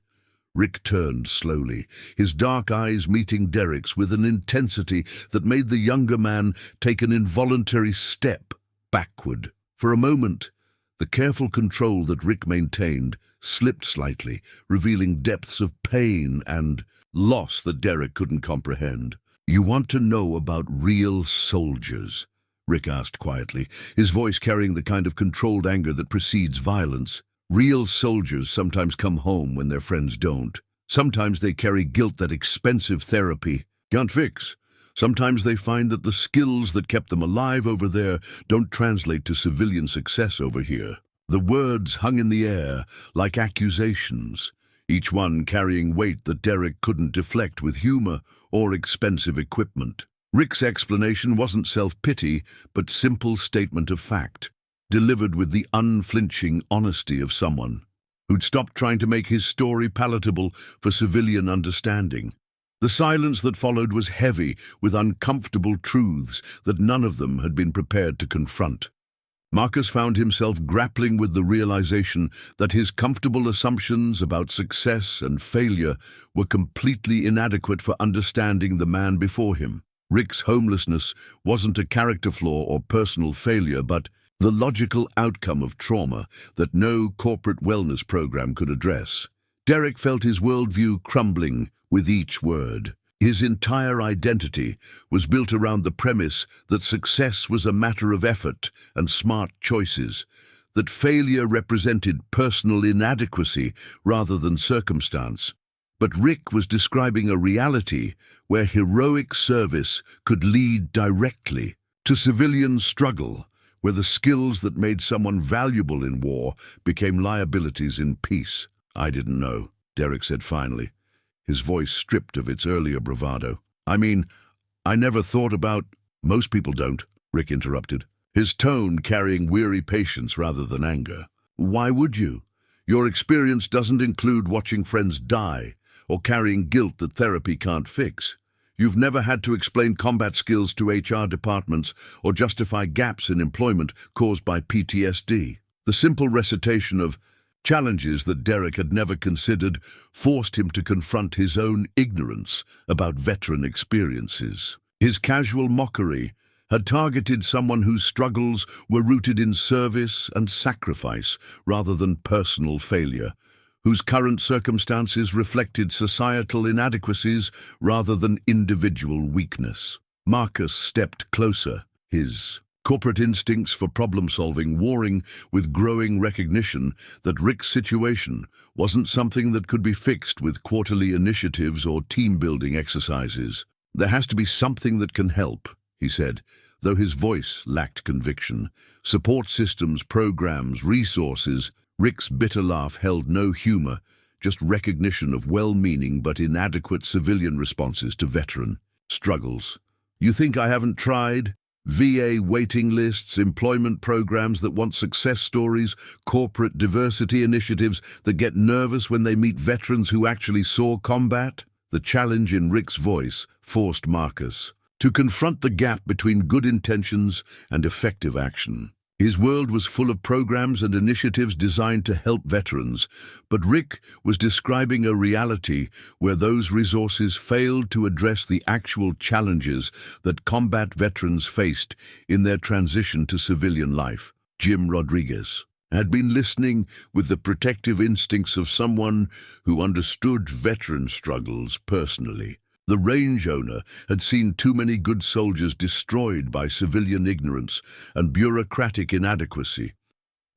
Rick turned slowly, his dark eyes meeting Derek's with an intensity that made the younger man take an involuntary step backward. For a moment, the careful control that Rick maintained slipped slightly, revealing depths of pain and loss that Derek couldn't comprehend. "You want to know about real soldiers?" Rick asked quietly, his voice carrying the kind of controlled anger that precedes violence. "Real soldiers sometimes come home when their friends don't. Sometimes they carry guilt that expensive therapy can't fix. Sometimes they find that the skills that kept them alive over there don't translate to civilian success over here." The words hung in the air like accusations, each one carrying weight that Derek couldn't deflect with humor or expensive equipment. Rick's explanation wasn't self-pity, but simple statement of fact, delivered with the unflinching honesty of someone who'd stopped trying to make his story palatable for civilian understanding. The silence that followed was heavy with uncomfortable truths that none of them had been prepared to confront. Marcus found himself grappling with the realization that his comfortable assumptions about success and failure were completely inadequate for understanding the man before him. Rick's homelessness wasn't a character flaw or personal failure, but the logical outcome of trauma that no corporate wellness program could address. Derek felt his worldview crumbling with each word. His entire identity was built around the premise that success was a matter of effort and smart choices, that failure represented personal inadequacy rather than circumstance. But Rick was describing a reality where heroic service could lead directly to civilian struggle, where the skills that made someone valuable in war became liabilities in peace. "I didn't know," Derek said finally, his voice stripped of its earlier bravado. I never thought about—" "Most people don't," Rick interrupted, his tone carrying weary patience rather than anger. "Why would you? Your experience doesn't include watching friends die or carrying guilt that therapy can't fix. You've never had to explain combat skills to HR departments or justify gaps in employment caused by PTSD. The simple recitation of challenges that Derek had never considered forced him to confront his own ignorance about veteran experiences. His casual mockery had targeted someone whose struggles were rooted in service and sacrifice rather than personal failure, whose current circumstances reflected societal inadequacies rather than individual weakness. Marcus stepped closer, his corporate instincts for problem-solving warring with growing recognition that Rick's situation wasn't something that could be fixed with quarterly initiatives or team-building exercises. "There has to be something that can help," he said, though his voice lacked conviction. "Support systems, programs, resources." Rick's bitter laugh held no humor, just recognition of well-meaning but inadequate civilian responses to veteran struggles. "You think I haven't tried? VA waiting lists, employment programs that want success stories, corporate diversity initiatives that get nervous when they meet veterans who actually saw combat?" The challenge in Rick's voice forced Marcus to confront the gap between good intentions and effective action. His world was full of programs and initiatives designed to help veterans, but Rick was describing a reality where those resources failed to address the actual challenges that combat veterans faced in their transition to civilian life. Jim Rodriguez had been listening with the protective instincts of someone who understood veteran struggles personally. The range owner had seen too many good soldiers destroyed by civilian ignorance and bureaucratic inadequacy.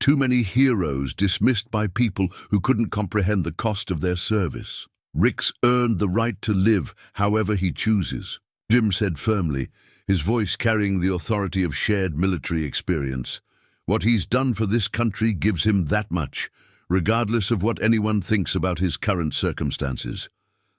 Too many heroes dismissed by people who couldn't comprehend the cost of their service. "Rick's earned the right to live however he chooses," Jim said firmly, his voice carrying the authority of shared military experience. "What he's done for this country gives him that much, regardless of what anyone thinks about his current circumstances."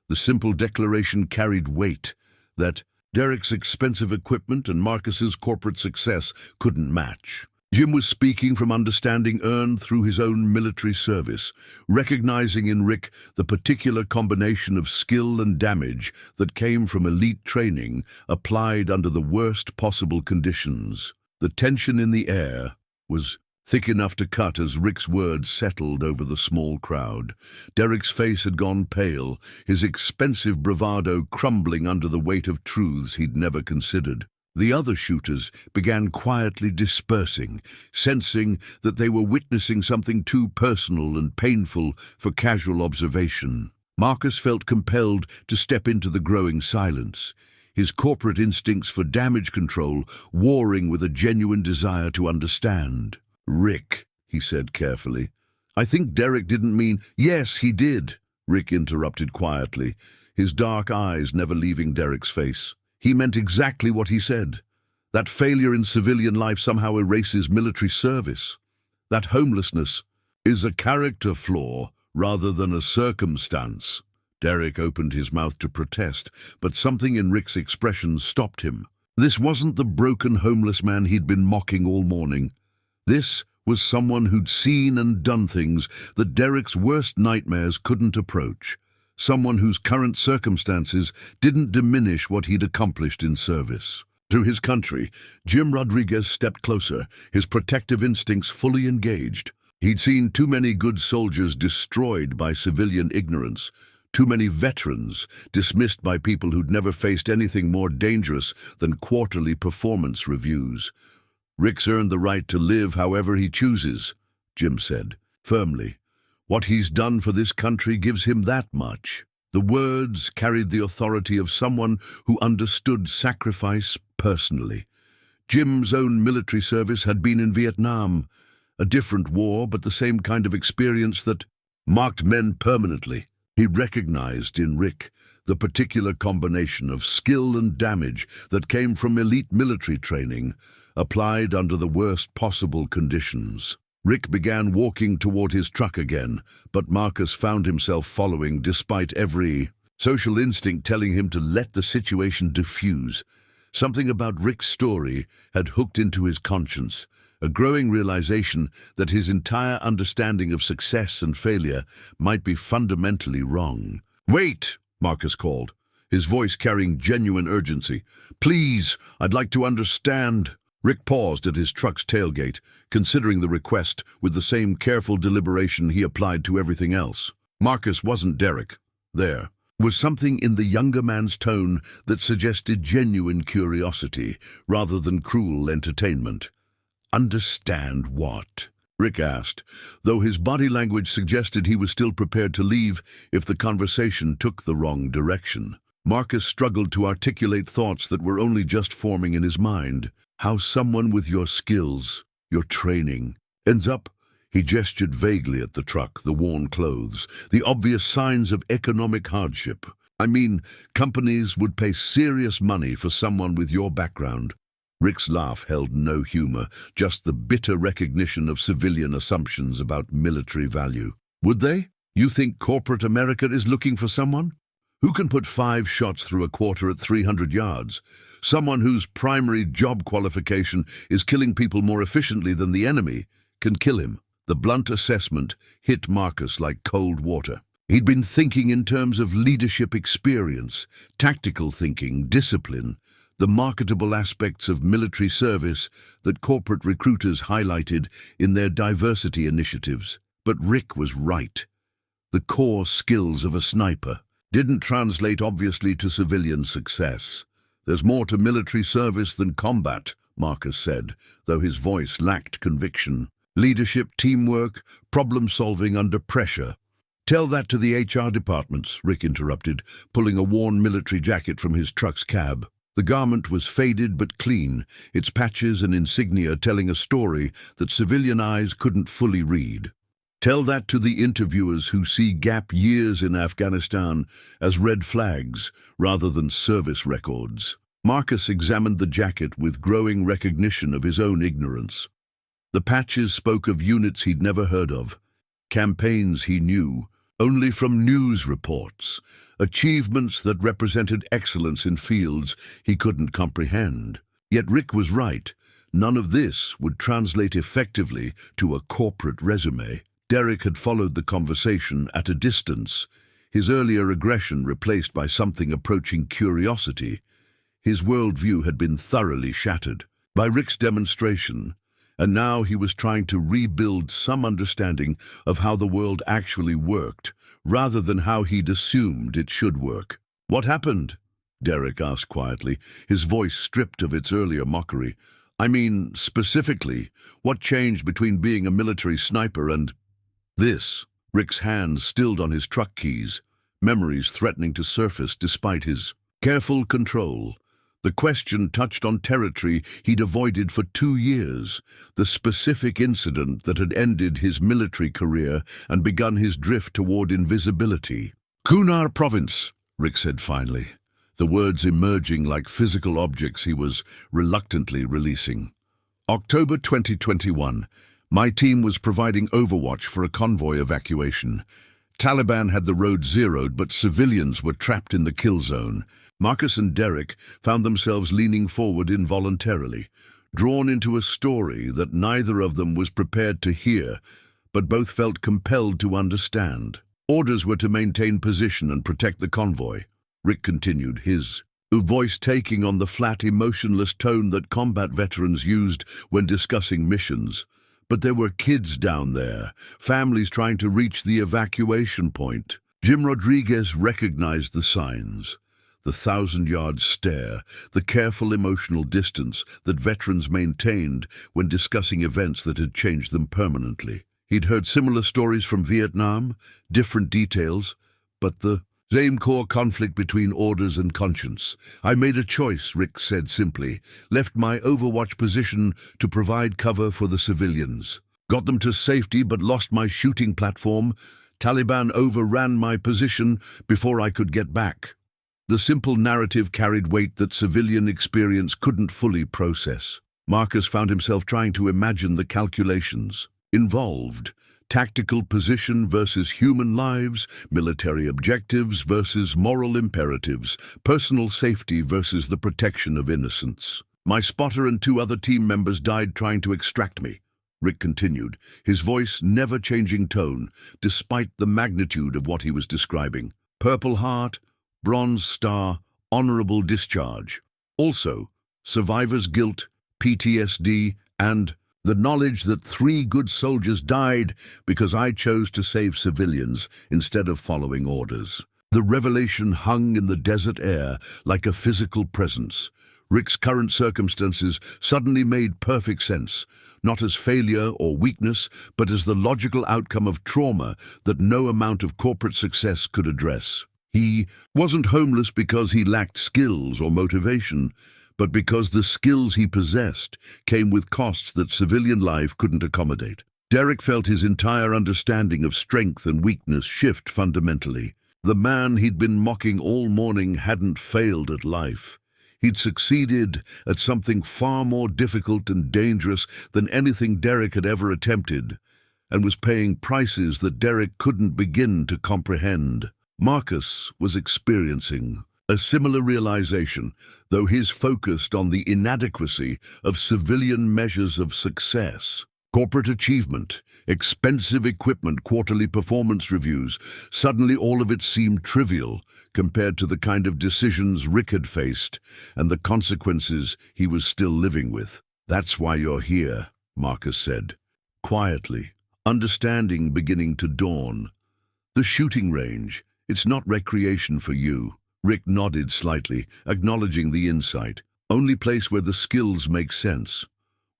The simple declaration carried weight that Derek's expensive equipment and Marcus's corporate success couldn't match. Jim was speaking from understanding earned through his own military service, recognizing in Rick the particular combination of skill and damage that came from elite training applied under the worst possible conditions. The tension in the air was thick enough to cut as Rick's words settled over the small crowd. Derek's face had gone pale, his expensive bravado crumbling under the weight of truths he'd never considered. The other shooters began quietly dispersing, sensing that they were witnessing something too personal and painful for casual observation. Marcus felt compelled to step into the growing silence, his corporate instincts for damage control warring with a genuine desire to understand. "Rick," he said carefully, "I think Derek didn't mean—" "Yes, he did," Rick interrupted quietly, his dark eyes never leaving Derek's face. "He meant exactly what he said. That failure in civilian life somehow erases military service. That homelessness is a character flaw rather than a circumstance." Derek opened his mouth to protest, but something in Rick's expression stopped him. This wasn't the broken homeless man he'd been mocking all morning. This was someone who'd seen and done things that Derek's worst nightmares couldn't approach. Someone whose current circumstances didn't diminish what he'd accomplished in service. To his country, Jim Rodriguez stepped closer, his protective instincts fully engaged. He'd seen too many good soldiers destroyed by civilian ignorance, too many veterans dismissed by people who'd never faced anything more dangerous than quarterly performance reviews. "Rick's earned the right to live however he chooses," Jim said, firmly. "What he's done for this country gives him that much." The words carried the authority of someone who understood sacrifice personally. Jim's own military service had been in Vietnam, a different war, but the same kind of experience that marked men permanently. He recognized in Rick the particular combination of skill and damage that came from elite military training, applied under the worst possible conditions. Rick began walking toward his truck again, but Marcus found himself following despite every social instinct telling him to let the situation diffuse. Something about Rick's story had hooked into his conscience, a growing realization that his entire understanding of success and failure might be fundamentally wrong. "Wait!" Marcus called, his voice carrying genuine urgency. "Please, I'd like to understand." Rick paused at his truck's tailgate, considering the request with the same careful deliberation he applied to everything else. Marcus wasn't Derek. There, was something in the younger man's tone that suggested genuine curiosity rather than cruel entertainment. "Understand what?" Rick asked, though his body language suggested he was still prepared to leave if the conversation took the wrong direction. Marcus struggled to articulate thoughts that were only just forming in his mind. How someone with your skills, your training, ends up. He gestured vaguely at the truck, the worn clothes, the obvious signs of economic hardship. "I mean, companies would pay serious money for someone with your background." Rick's laugh held no humor, just the bitter recognition of civilian assumptions about military value. "Would they? You think corporate America is looking for someone who can put 5 shots through a quarter at 300 yards? Someone whose primary job qualification is killing people more efficiently than the enemy can kill him." The blunt assessment hit Marcus like cold water. He'd been thinking in terms of leadership experience, tactical thinking, discipline, the marketable aspects of military service that corporate recruiters highlighted in their diversity initiatives. But Rick was right. The core skills of a sniper didn't translate obviously to civilian success. "There's more to military service than combat," Marcus said, though his voice lacked conviction. "Leadership, teamwork, problem-solving under pressure." "Tell that to the HR departments," Rick interrupted, pulling a worn military jacket from his truck's cab. The garment was faded but clean, its patches and insignia telling a story that civilian eyes couldn't fully read. "Tell that to the interviewers who see gap years in Afghanistan as red flags rather than service records." Marcus examined the jacket with growing recognition of his own ignorance. The patches spoke of units he'd never heard of, campaigns he knew only from news reports, achievements that represented excellence in fields he couldn't comprehend. Yet Rick was right. None of this would translate effectively to a corporate resume. Derek had followed the conversation at a distance, his earlier aggression replaced by something approaching curiosity. His worldview had been thoroughly shattered by Rick's demonstration, and now he was trying to rebuild some understanding of how the world actually worked, rather than how he'd assumed it should work. "What happened?" Derek asked quietly, his voice stripped of its earlier mockery. "I mean, specifically, what changed between being a military sniper and this?" Rick's hands stilled on his truck keys, memories threatening to surface despite his careful control. The question touched on territory he'd avoided for 2 years, the specific incident that had ended his military career and begun his drift toward invisibility. "Kunar Province," Rick said finally, the words emerging like physical objects he was reluctantly releasing. "October 2021. My team was providing overwatch for a convoy evacuation. Taliban had the road zeroed, but civilians were trapped in the kill zone. Marcus and Derek found themselves leaning forward involuntarily, drawn into a story that neither of them was prepared to hear, but both felt compelled to understand. Orders were to maintain position and protect the convoy," Rick continued, his voice taking on the flat, emotionless tone that combat veterans used when discussing missions. "But there were kids down there, families trying to reach the evacuation point." Jim Rodriguez recognized the signs. The 1,000-yard stare, the careful emotional distance that veterans maintained when discussing events that had changed them permanently. He'd heard similar stories from Vietnam, different details, but the same core conflict between orders and conscience. "I made a choice," Rick said simply, "left my overwatch position to provide cover for the civilians. Got them to safety but lost my shooting platform. Taliban overran my position before I could get back." The simple narrative carried weight that civilian experience couldn't fully process. Marcus found himself trying to imagine the calculations involved. Tactical position versus human lives, military objectives versus moral imperatives, personal safety versus the protection of innocence. "My spotter and 2 other team members died trying to extract me," Rick continued, his voice never changing tone, despite the magnitude of what he was describing. "Purple Heart, Bronze Star, honorable discharge. Also, survivor's guilt, PTSD, and the knowledge that 3 good soldiers died because I chose to save civilians instead of following orders." The revelation hung in the desert air like a physical presence. Rick's current circumstances suddenly made perfect sense, not as failure or weakness, but as the logical outcome of trauma that no amount of corporate success could address. He wasn't homeless because he lacked skills or motivation, but because the skills he possessed came with costs that civilian life couldn't accommodate. Derek felt his entire understanding of strength and weakness shift fundamentally. The man he'd been mocking all morning hadn't failed at life. He'd succeeded at something far more difficult and dangerous than anything Derek had ever attempted, and was paying prices that Derek couldn't begin to comprehend. Marcus was experiencing a similar realization, though his focused on the inadequacy of civilian measures of success. Corporate achievement, expensive equipment, quarterly performance reviews, suddenly all of it seemed trivial compared to the kind of decisions Rick had faced and the consequences he was still living with. "That's why you're here," Marcus said, quietly, understanding beginning to dawn. "The shooting range, it's not recreation for you." Rick nodded slightly, acknowledging the insight. "Only place where the skills make sense.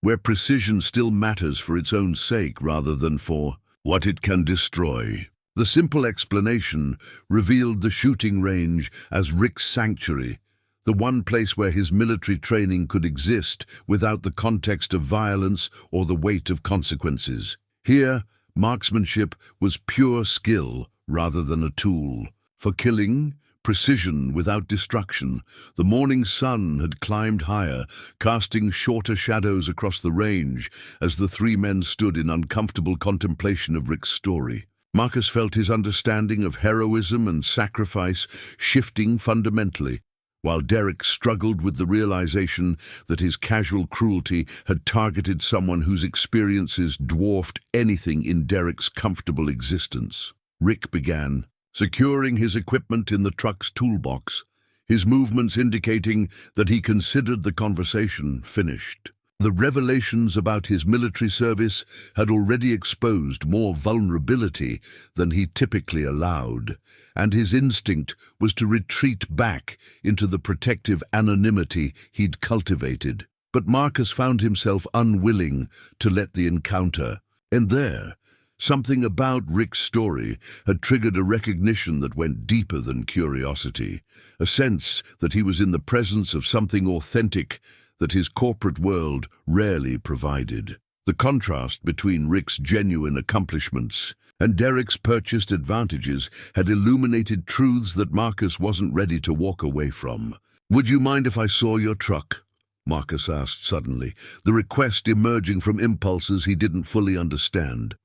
Where precision still matters for its own sake rather than for what it can destroy." The simple explanation revealed the shooting range as Rick's sanctuary, the one place where his military training could exist without the context of violence or the weight of consequences. Here, marksmanship was pure skill rather than a tool. For killing, precision without destruction. The morning sun had climbed higher, casting shorter shadows across the range as the three men stood in uncomfortable contemplation of Rick's story. Marcus felt his understanding of heroism and sacrifice shifting fundamentally, while Derek struggled with the realization that his casual cruelty had targeted someone whose experiences dwarfed anything in Derek's comfortable existence. Rick began securing his equipment in the truck's toolbox, his movements indicating that he considered the conversation finished. The revelations about his military service had already exposed more vulnerability than he typically allowed, and his instinct was to retreat back into the protective anonymity he'd cultivated. But Marcus found himself unwilling to let the encounter end there. Something about Rick's story had triggered a recognition that went deeper than curiosity, a sense that he was in the presence of something authentic that his corporate world rarely provided. The contrast between Rick's genuine accomplishments and Derek's purchased advantages had illuminated truths that Marcus wasn't ready to walk away from. "Would you mind if I saw your truck?" Marcus asked suddenly, the request emerging from impulses he didn't fully understand.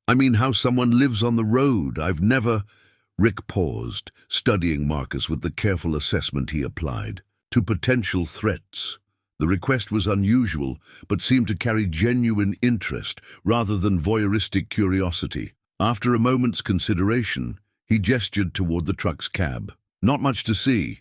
"I mean how someone lives on the road. I've never—" Rick paused, studying Marcus with the careful assessment he applied to potential threats. The request was unusual, but seemed to carry genuine interest rather than voyeuristic curiosity. After a moment's consideration, he gestured toward the truck's cab. "Not much to see,"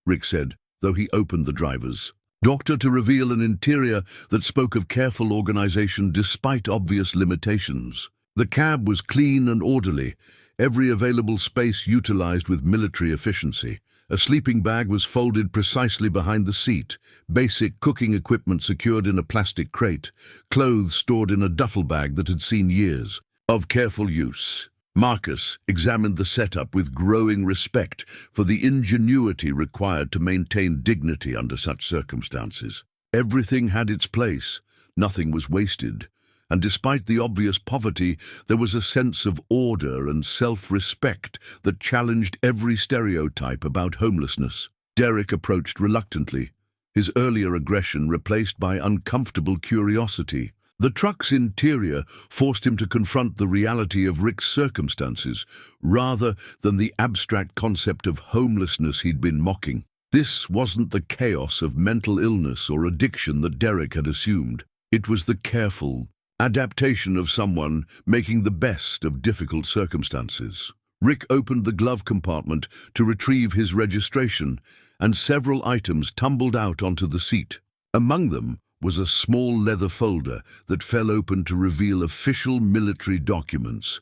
Rick said, though he opened the driver's door to reveal an interior that spoke of careful organization despite obvious limitations. The cab was clean and orderly, every available space utilized with military efficiency. A sleeping bag was folded precisely behind the seat, basic cooking equipment secured in a plastic crate, clothes stored in a duffel bag that had seen years of careful use. Marcus examined the setup with growing respect for the ingenuity required to maintain dignity under such circumstances. Everything had its place, nothing was wasted. And despite the obvious poverty, there was a sense of order and self-respect that challenged every stereotype about homelessness. Derek approached reluctantly, his earlier aggression replaced by uncomfortable curiosity. The truck's interior forced him to confront the reality of Rick's circumstances, rather than the abstract concept of homelessness he'd been mocking. This wasn't the chaos of mental illness or addiction that Derek had assumed. It was the careful adaptation of someone making the best of difficult circumstances. Rick opened the glove compartment to retrieve his registration, and several items tumbled out onto the seat. Among them was a small leather folder that fell open to reveal official military documents.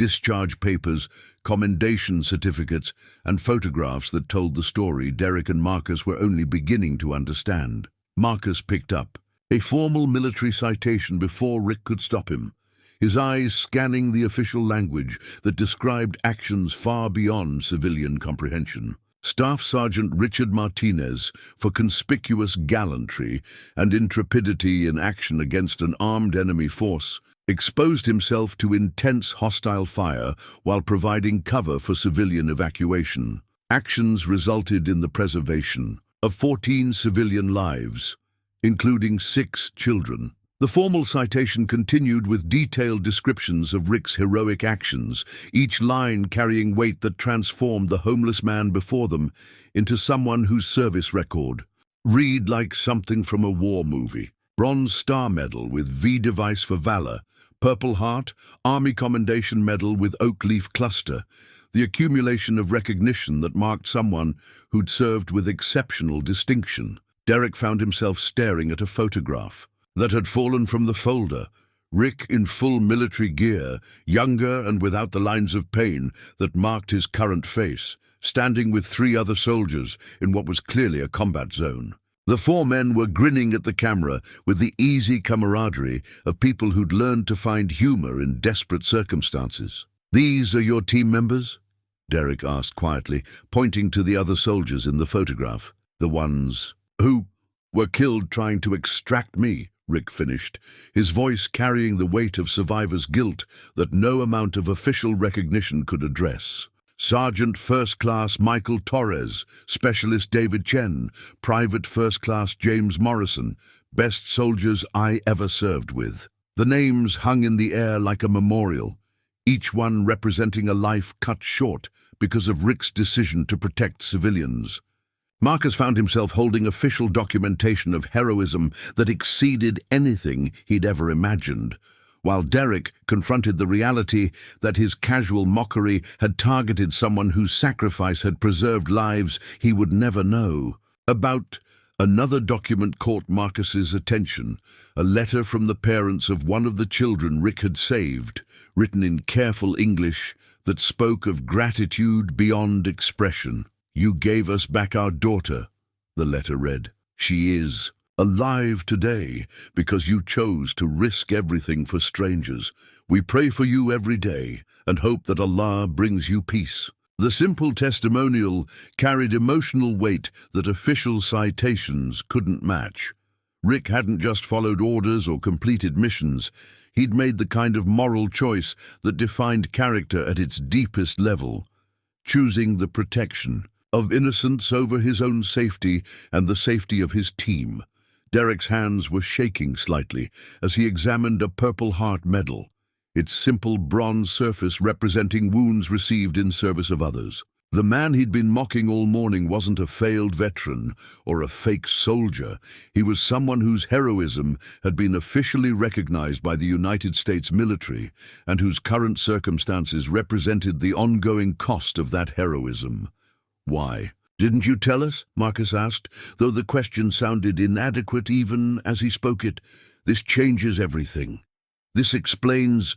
discharge papers, commendation certificates, and photographs that told the story Derek and Marcus were only beginning to understand. Marcus picked up a formal military citation before Rick could stop him, his eyes scanning the official language that described actions far beyond civilian comprehension. Staff Sergeant Richard Martinez, for conspicuous gallantry and intrepidity in action against an armed enemy force, exposed himself to intense hostile fire while providing cover for civilian evacuation. Actions resulted in the preservation of 14 civilian lives, including 6 children. The formal citation continued with detailed descriptions of Rick's heroic actions, each line carrying weight that transformed the homeless man before them into someone whose service record read like something from a war movie. Bronze Star Medal with V device for valor, Purple Heart, Army Commendation Medal with oak leaf cluster, the accumulation of recognition that marked someone who'd served with exceptional distinction. Derek found himself staring at a photograph that had fallen from the folder. Rick in full military gear, younger and without the lines of pain that marked his current face, standing with 3 other soldiers in what was clearly a combat zone. The 4 men were grinning at the camera with the easy camaraderie of people who'd learned to find humor in desperate circumstances. "These are your team members?" Derek asked quietly, pointing to the other soldiers in the photograph. "The ones who were killed trying to extract me," Rick finished, his voice carrying the weight of survivor's guilt that no amount of official recognition could address. "Sergeant First Class Michael Torres, Specialist David Chen, Private First Class James Morrison, best soldiers I ever served with." The names hung in the air like a memorial, each one representing a life cut short because of Rick's decision to protect civilians. Marcus found himself holding official documentation of heroism that exceeded anything he'd ever imagined, while Derek confronted the reality that his casual mockery had targeted someone whose sacrifice had preserved lives he would never know. About another document caught Marcus's attention, a letter from the parents of one of the children Rick had saved, written in careful English that spoke of gratitude beyond expression. "You gave us back our daughter," the letter read. "She is alive today because you chose to risk everything for strangers. We pray for you every day and hope that Allah brings you peace." The simple testimonial carried emotional weight that official citations couldn't match. Rick hadn't just followed orders or completed missions. He'd made the kind of moral choice that defined character at its deepest level, choosing the protection of innocence over his own safety and the safety of his team. Derek's hands were shaking slightly as he examined a Purple Heart medal, its simple bronze surface representing wounds received in service of others. The man he'd been mocking all morning wasn't a failed veteran or a fake soldier. He was someone whose heroism had been officially recognized by the United States military and whose current circumstances represented the ongoing cost of that heroism. "Why didn't you tell us?" Marcus asked, though the question sounded inadequate even as he spoke it. "This changes everything." "This explains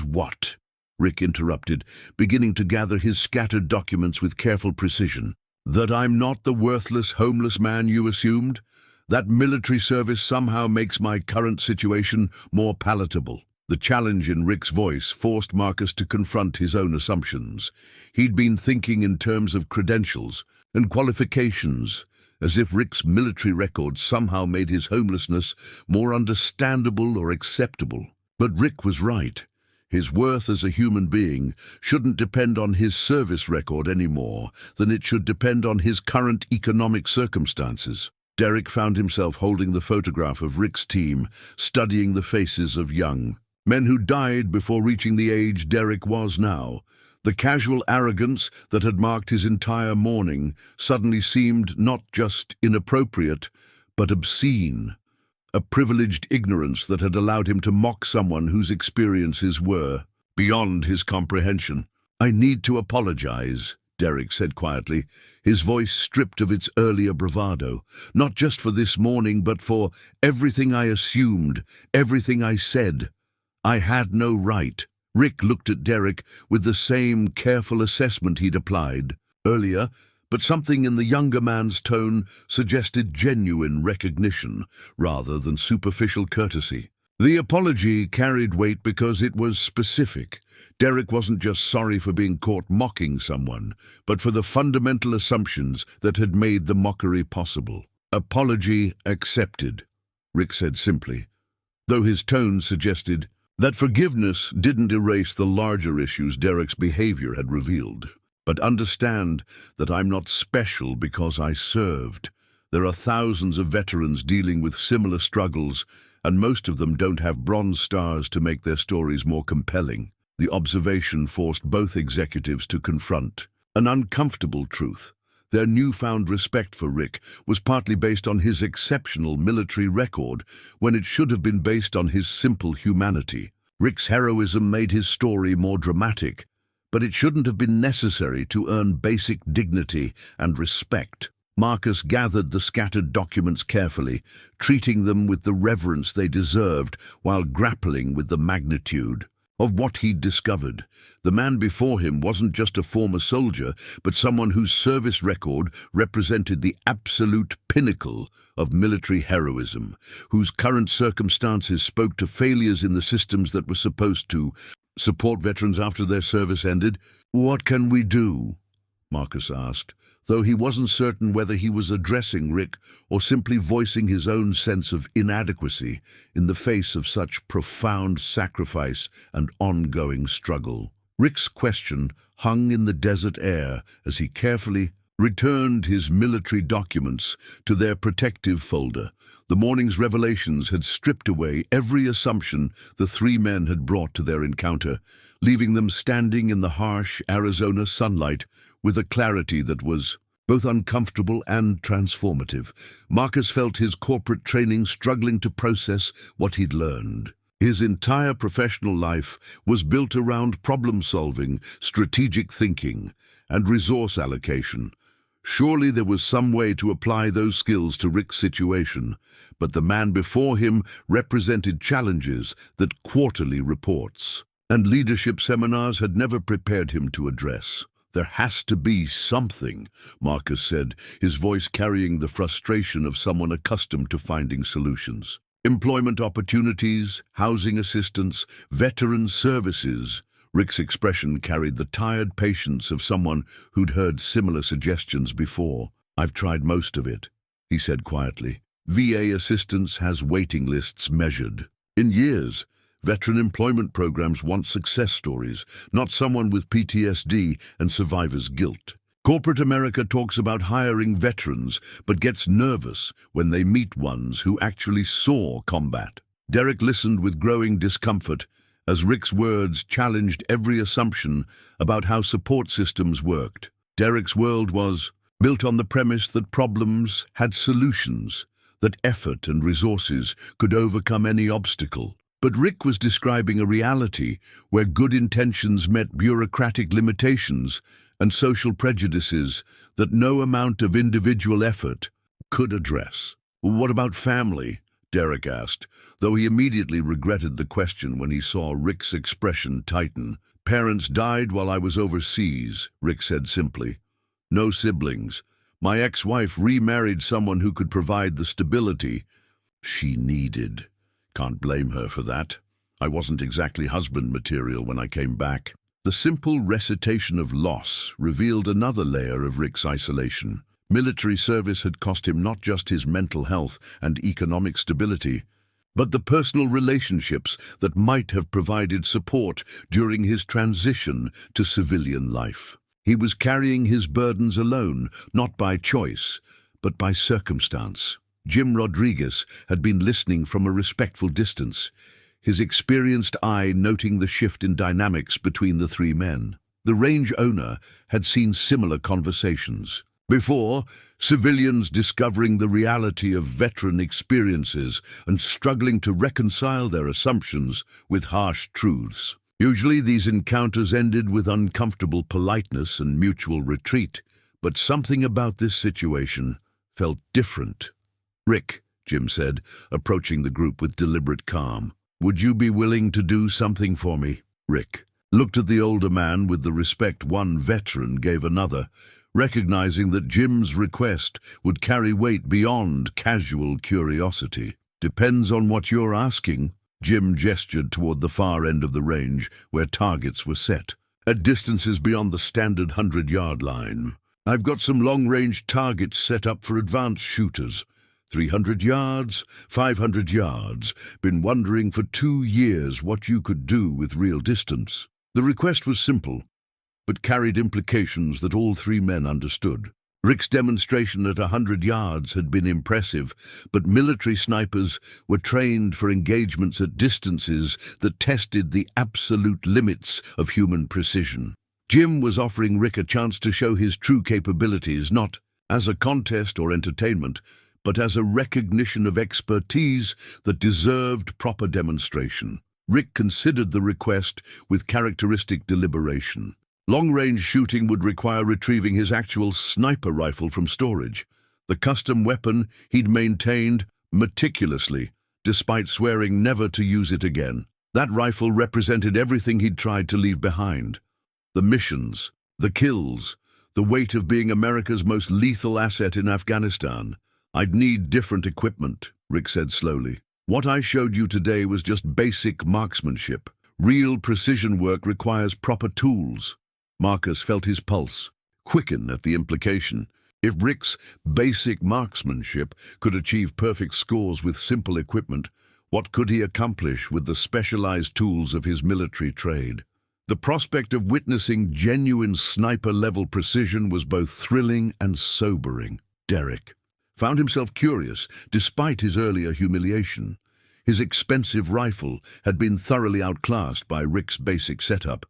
what?" Rick interrupted, beginning to gather his scattered documents with careful precision. "That I'm not the worthless homeless man you assumed? That military service somehow makes my current situation more palatable." The challenge in Rick's voice forced Marcus to confront his own assumptions. He'd been thinking in terms of credentials and qualifications, as if Rick's military record somehow made his homelessness more understandable or acceptable. But Rick was right. His worth as a human being shouldn't depend on his service record any more than it should depend on his current economic circumstances. Derek found himself holding the photograph of Rick's team, studying the faces of young men who died before reaching the age Derek was now. The casual arrogance that had marked his entire morning suddenly seemed not just inappropriate, but obscene. A privileged ignorance that had allowed him to mock someone whose experiences were beyond his comprehension. "I need to apologize," Derek said quietly, his voice stripped of its earlier bravado. "Not just for this morning, but for everything I assumed, everything I said. I had no right." Rick looked at Derek with the same careful assessment he'd applied earlier, but something in the younger man's tone suggested genuine recognition rather than superficial courtesy. The apology carried weight because it was specific. Derek wasn't just sorry for being caught mocking someone, but for the fundamental assumptions that had made the mockery possible. "Apology accepted," Rick said simply, though his tone suggested that forgiveness didn't erase the larger issues Derek's behavior had revealed. "But understand that I'm not special because I served. There are thousands of veterans dealing with similar struggles, and most of them don't have bronze stars to make their stories more compelling." The observation forced both executives to confront an uncomfortable truth. Their newfound respect for Rick was partly based on his exceptional military record, when it should have been based on his simple humanity. Rick's heroism made his story more dramatic, but it shouldn't have been necessary to earn basic dignity and respect. Marcus gathered the scattered documents carefully, treating them with the reverence they deserved while grappling with the magnitude of what he'd discovered. The man before him wasn't just a former soldier, but someone whose service record represented the absolute pinnacle of military heroism, whose current circumstances spoke to failures in the systems that were supposed to support veterans after their service ended. "What can we do?" Marcus asked, though he wasn't certain whether he was addressing Rick or simply voicing his own sense of inadequacy in the face of such profound sacrifice and ongoing struggle. Rick's question hung in the desert air as he carefully returned his military documents to their protective folder. The morning's revelations had stripped away every assumption the three men had brought to their encounter, leaving them standing in the harsh Arizona sunlight with a clarity that was both uncomfortable and transformative. Marcus felt his corporate training struggling to process what he'd learned. His entire professional life was built around problem-solving, strategic thinking, and resource allocation. Surely there was some way to apply those skills to Rick's situation, but the man before him represented challenges that quarterly reports and leadership seminars had never prepared him to address. "There has to be something," Marcus said, his voice carrying the frustration of someone accustomed to finding solutions. "Employment opportunities, housing assistance, veteran services." Rick's expression carried the tired patience of someone who'd heard similar suggestions before. "I've tried most of it," he said quietly. "VA assistance has waiting lists measured in years. Veteran employment programs want success stories, not someone with PTSD and survivor's guilt. Corporate America talks about hiring veterans, but gets nervous when they meet ones who actually saw combat." Derek listened with growing discomfort as Rick's words challenged every assumption about how support systems worked. Derek's world was built on the premise that problems had solutions, that effort and resources could overcome any obstacle. But Rick was describing a reality where good intentions met bureaucratic limitations and social prejudices that no amount of individual effort could address. "What about family?" Derek asked, though he immediately regretted the question when he saw Rick's expression tighten. "Parents died while I was overseas," Rick said simply. "No siblings. My ex-wife remarried someone who could provide the stability she needed. Can't blame her for that. I wasn't exactly husband material when I came back." The simple recitation of loss revealed another layer of Rick's isolation. Military service had cost him not just his mental health and economic stability, but the personal relationships that might have provided support during his transition to civilian life. He was carrying his burdens alone, not by choice, but by circumstance. Jim Rodriguez had been listening from a respectful distance, his experienced eye noting the shift in dynamics between the three men. The range owner had seen similar conversations before, civilians discovering the reality of veteran experiences and struggling to reconcile their assumptions with harsh truths. Usually these encounters ended with uncomfortable politeness and mutual retreat, but something about this situation felt different. "Rick," Jim said, approaching the group with deliberate calm, "would you be willing to do something for me?" Rick looked at the older man with the respect one veteran gave another, recognizing that Jim's request would carry weight beyond casual curiosity. "Depends on what you're asking." Jim gestured toward the far end of the range, where targets were set, at distances beyond the standard 100-yard line. "I've got some long-range targets set up for advanced shooters. 300 yards, 500 yards. Been wondering for 2 years what you could do with real distance." The request was simple, but carried implications that all three men understood. Rick's demonstration at 100 yards had been impressive, but military snipers were trained for engagements at distances that tested the absolute limits of human precision. Jim was offering Rick a chance to show his true capabilities, not as a contest or entertainment, but as a recognition of expertise that deserved proper demonstration. Rick considered the request with characteristic deliberation. Long-range shooting would require retrieving his actual sniper rifle from storage, the custom weapon he'd maintained meticulously, despite swearing never to use it again. That rifle represented everything he'd tried to leave behind. The missions, the kills, the weight of being America's most lethal asset in Afghanistan. "I'd need different equipment," Rick said slowly. "What I showed you today was just basic marksmanship. Real precision work requires proper tools." Marcus felt his pulse quicken at the implication. If Rick's basic marksmanship could achieve perfect scores with simple equipment, what could he accomplish with the specialized tools of his military trade? The prospect of witnessing genuine sniper-level precision was both thrilling and sobering. Derek found himself curious, despite his earlier humiliation. His expensive rifle had been thoroughly outclassed by Rick's basic setup,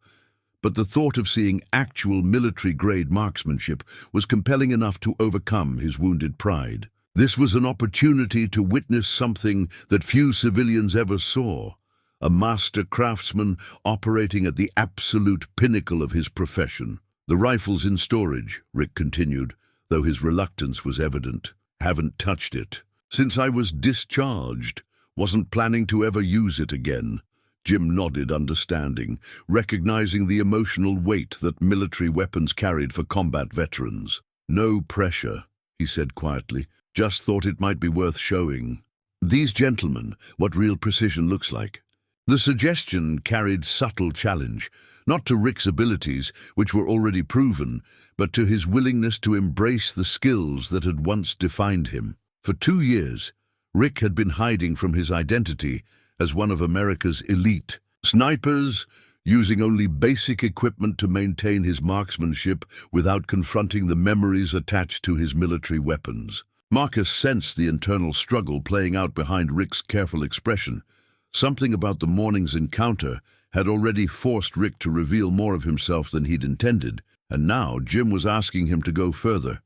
but the thought of seeing actual military-grade marksmanship was compelling enough to overcome his wounded pride. This was an opportunity to witness something that few civilians ever saw, a master craftsman operating at the absolute pinnacle of his profession. "The rifle's in storage," Rick continued, though his reluctance was evident. "Haven't touched it since I was discharged. Wasn't planning to ever use it again." Jim nodded, understanding, recognizing the emotional weight that military weapons carried for combat veterans. "No pressure," he said quietly. "Just thought it might be worth showing these gentlemen what real precision looks like." The suggestion carried subtle challenge, not to Rick's abilities, which were already proven, but to his willingness to embrace the skills that had once defined him. For 2 years, Rick had been hiding from his identity as one of America's elite snipers, using only basic equipment to maintain his marksmanship without confronting the memories attached to his military weapons. Marcus sensed the internal struggle playing out behind Rick's careful expression. Something about the morning's encounter had already forced Rick to reveal more of himself than he'd intended, and now Jim was asking him to go further,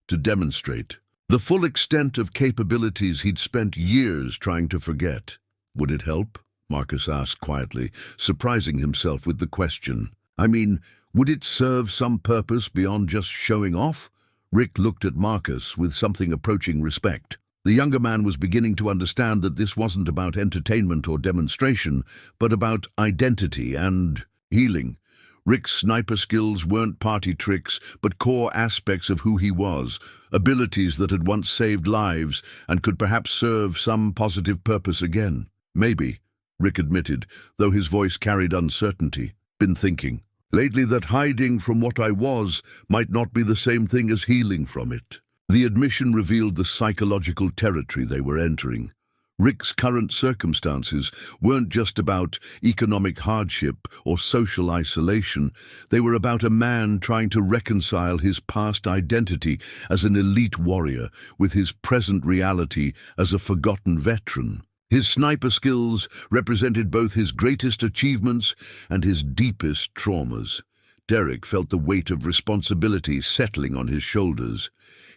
to demonstrate the full extent of capabilities he'd spent years trying to forget. "Would it help?" Marcus asked quietly, surprising himself with the question. "I mean, would it serve some purpose beyond just showing off?" Rick looked at Marcus with something approaching respect. The younger man was beginning to understand that this wasn't about entertainment or demonstration, but about identity and healing. Rick's sniper skills weren't party tricks, but core aspects of who he was, abilities that had once saved lives and could perhaps serve some positive purpose again. "Maybe," Rick admitted, though his voice carried uncertainty. "Been thinking lately that hiding from what I was might not be the same thing as healing from it." The admission revealed the psychological territory they were entering. Rick's current circumstances weren't just about economic hardship or social isolation. They were about a man trying to reconcile his past identity as an elite warrior with his present reality as a forgotten veteran. His sniper skills represented both his greatest achievements and his deepest traumas. Derek felt the weight of responsibility settling on his shoulders.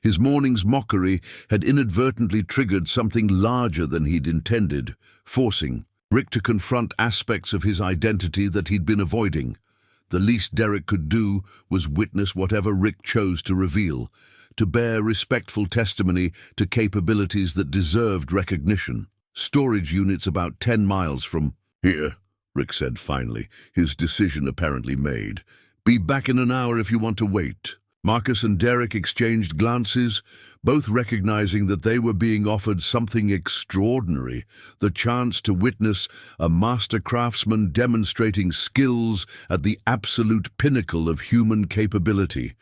His morning's mockery had inadvertently triggered something larger than he'd intended, forcing Rick to confront aspects of his identity that he'd been avoiding. The least Derek could do was witness whatever Rick chose to reveal, to bear respectful testimony to capabilities that deserved recognition. "Storage units about 10 miles from here," Rick said finally, his decision apparently made. "Be back in an hour if you want to wait." Marcus and Derek exchanged glances, both recognizing that they were being offered something extraordinary, the chance to witness a master craftsman demonstrating skills at the absolute pinnacle of human capability.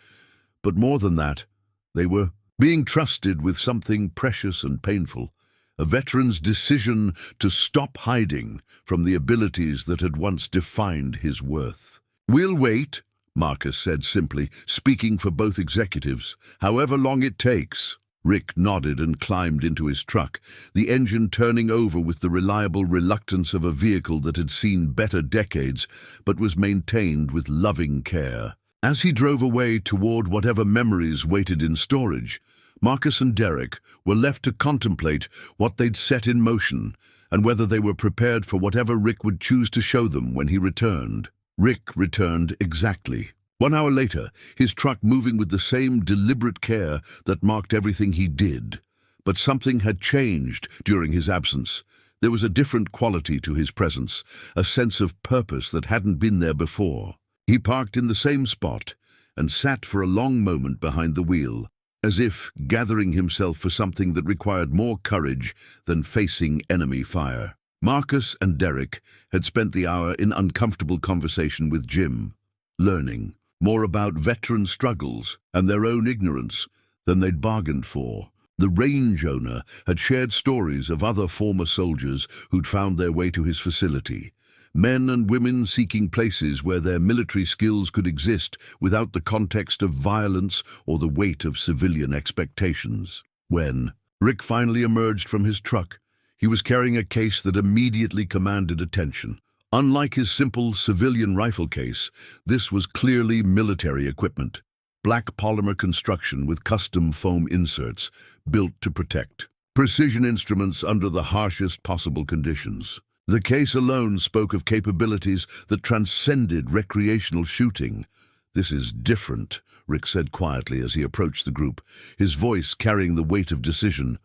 But more than that, they were being trusted with something precious and painful, a veteran's decision to stop hiding from the abilities that had once defined his worth. "We'll wait," Marcus said simply, speaking for both executives, "however long it takes." Rick nodded and climbed into his truck, the engine turning over with the reliable reluctance of a vehicle that had seen better decades but was maintained with loving care. As he drove away toward whatever memories waited in storage, Marcus and Derek were left to contemplate what they'd set in motion and whether they were prepared for whatever Rick would choose to show them when he returned. Rick returned exactly 1 hour later, his truck moving with the same deliberate care that marked everything he did. But something had changed during his absence. There was a different quality to his presence, a sense of purpose that hadn't been there before. He parked in the same spot and sat for a long moment behind the wheel, as if gathering himself for something that required more courage than facing enemy fire. Marcus and Derek had spent the hour in uncomfortable conversation with Jim, learning more about veteran struggles and their own ignorance than they'd bargained for. The range owner had shared stories of other former soldiers who'd found their way to his facility, men and women seeking places where their military skills could exist without the context of violence or the weight of civilian expectations. When Rick finally emerged from his truck, he was carrying a case that immediately commanded attention. Unlike his simple civilian rifle case, this was clearly military equipment. Black polymer construction with custom foam inserts, built to protect. Precision instruments under the harshest possible conditions. The case alone spoke of capabilities that transcended recreational shooting. "This is different," Rick said quietly as he approached the group, his voice carrying the weight of decision.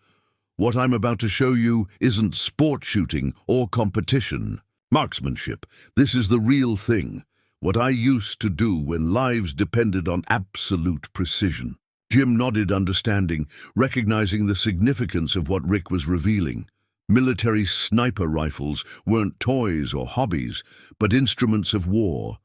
"What I'm about to show you isn't sport shooting or competition. Marksmanship. This is the real thing. What I used to do when lives depended on absolute precision." Jim nodded understanding, recognizing the significance of what Rick was revealing. Military sniper rifles weren't toys or hobbies, but instruments of war.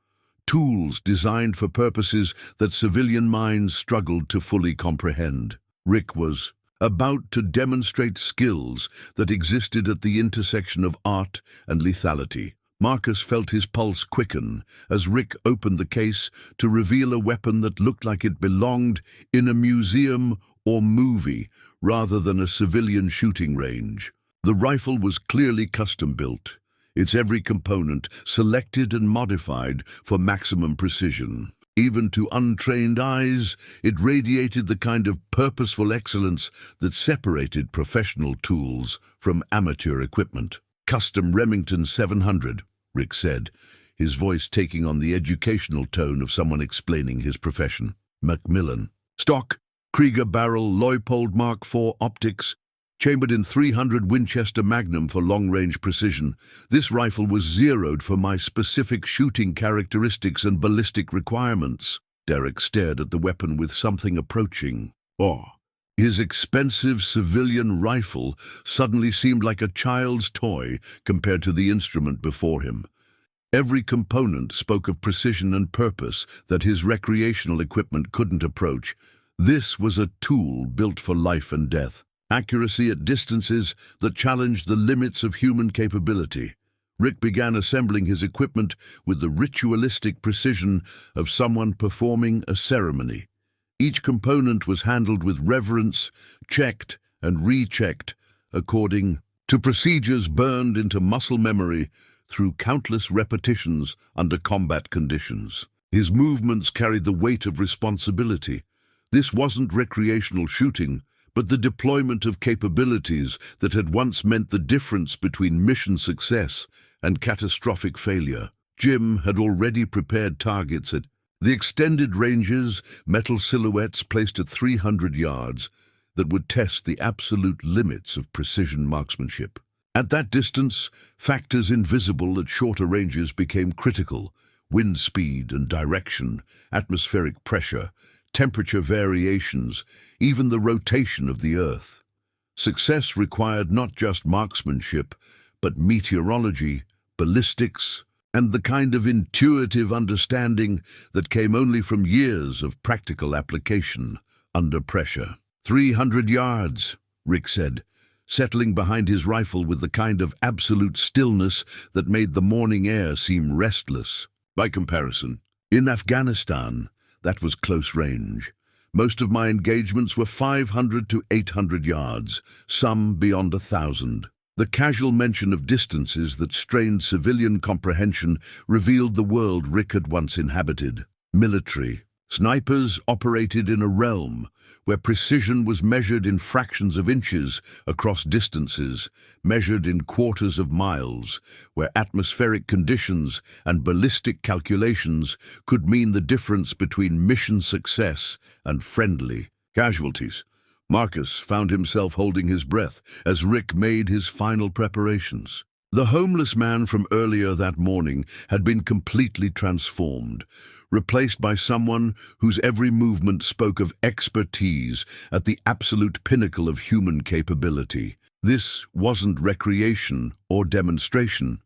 Tools designed for purposes that civilian minds struggled to fully comprehend. Rick was about to demonstrate skills that existed at the intersection of art and lethality. Marcus felt his pulse quicken as Rick opened the case to reveal a weapon that looked like it belonged in a museum or movie rather than a civilian shooting range. The rifle was clearly custom-built, its every component selected and modified for maximum precision. Even to untrained eyes, it radiated the kind of purposeful excellence that separated professional tools from amateur equipment. "Custom Remington 700, Rick said, his voice taking on the educational tone of someone explaining his profession. "Macmillan. Stock, Krieger barrel, Leupold Mark IV optics, chambered in .300 Winchester Magnum for long-range precision. This rifle was zeroed for my specific shooting characteristics and ballistic requirements." Derek stared at the weapon with something approaching awe. His expensive civilian rifle suddenly seemed like a child's toy compared to the instrument before him. Every component spoke of precision and purpose that his recreational equipment couldn't approach. This was a tool built for life and death. Accuracy at distances that challenged the limits of human capability. Rick began assembling his equipment with the ritualistic precision of someone performing a ceremony. Each component was handled with reverence, checked and rechecked, according to procedures burned into muscle memory through countless repetitions under combat conditions. His movements carried the weight of responsibility. This wasn't recreational shooting, but the deployment of capabilities that had once meant the difference between mission success and catastrophic failure. Jim had already prepared targets at the extended ranges, metal silhouettes placed at 300 yards, that would test the absolute limits of precision marksmanship. At that distance, factors invisible at shorter ranges became critical: wind speed and direction, atmospheric pressure, temperature variations, even the rotation of the Earth. Success required not just marksmanship, but meteorology, ballistics, and the kind of intuitive understanding that came only from years of practical application under pressure. 300 yards, Rick said, settling behind his rifle with the kind of absolute stillness that made the morning air seem restless. By comparison, in Afghanistan, that was close range. Most of my engagements were 500 to 800 yards, some beyond 1,000. The casual mention of distances that strained civilian comprehension revealed the world Rick had once inhabited. Military. Snipers operated in a realm where precision was measured in fractions of inches across distances, measured in quarters of miles, where atmospheric conditions and ballistic calculations could mean the difference between mission success and friendly casualties. Marcus found himself holding his breath as Rick made his final preparations. The homeless man from earlier that morning had been completely transformed, replaced by someone whose every movement spoke of expertise at the absolute pinnacle of human capability. This wasn't recreation or demonstration,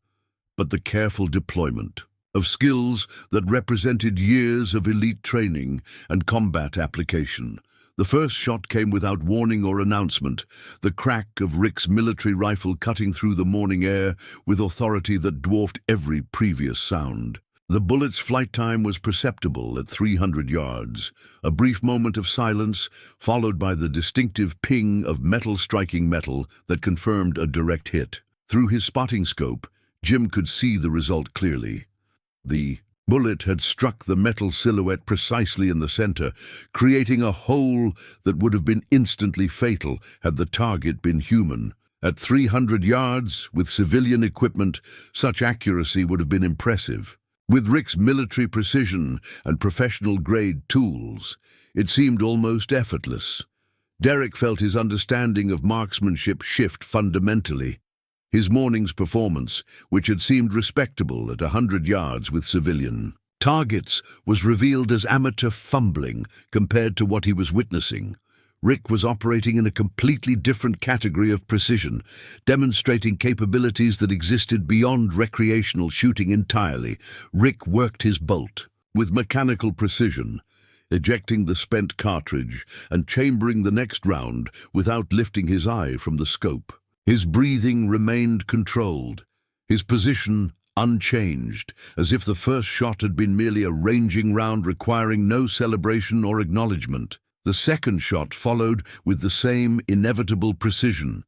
but the careful deployment of skills that represented years of elite training and combat application. The first shot came without warning or announcement, the crack of Rick's military rifle cutting through the morning air with authority that dwarfed every previous sound. The bullet's flight time was perceptible at 300 yards, a brief moment of silence followed by the distinctive ping of metal striking metal that confirmed a direct hit. Through his spotting scope, Jim could see the result clearly. The bullet had struck the metal silhouette precisely in the center, creating a hole that would have been instantly fatal had the target been human. At 300 yards, with civilian equipment, such accuracy would have been impressive. With Rick's military precision and professional-grade tools, it seemed almost effortless. Derek felt his understanding of marksmanship shift fundamentally. His morning's performance, which had seemed respectable at 100 yards with civilian targets, was revealed as amateur fumbling compared to what he was witnessing. Rick was operating in a completely different category of precision, demonstrating capabilities that existed beyond recreational shooting entirely. Rick worked his bolt with mechanical precision, ejecting the spent cartridge and chambering the next round without lifting his eye from the scope. His breathing remained controlled, his position unchanged, as if the first shot had been merely a ranging round requiring no celebration or acknowledgement. The second shot followed with the same inevitable precision,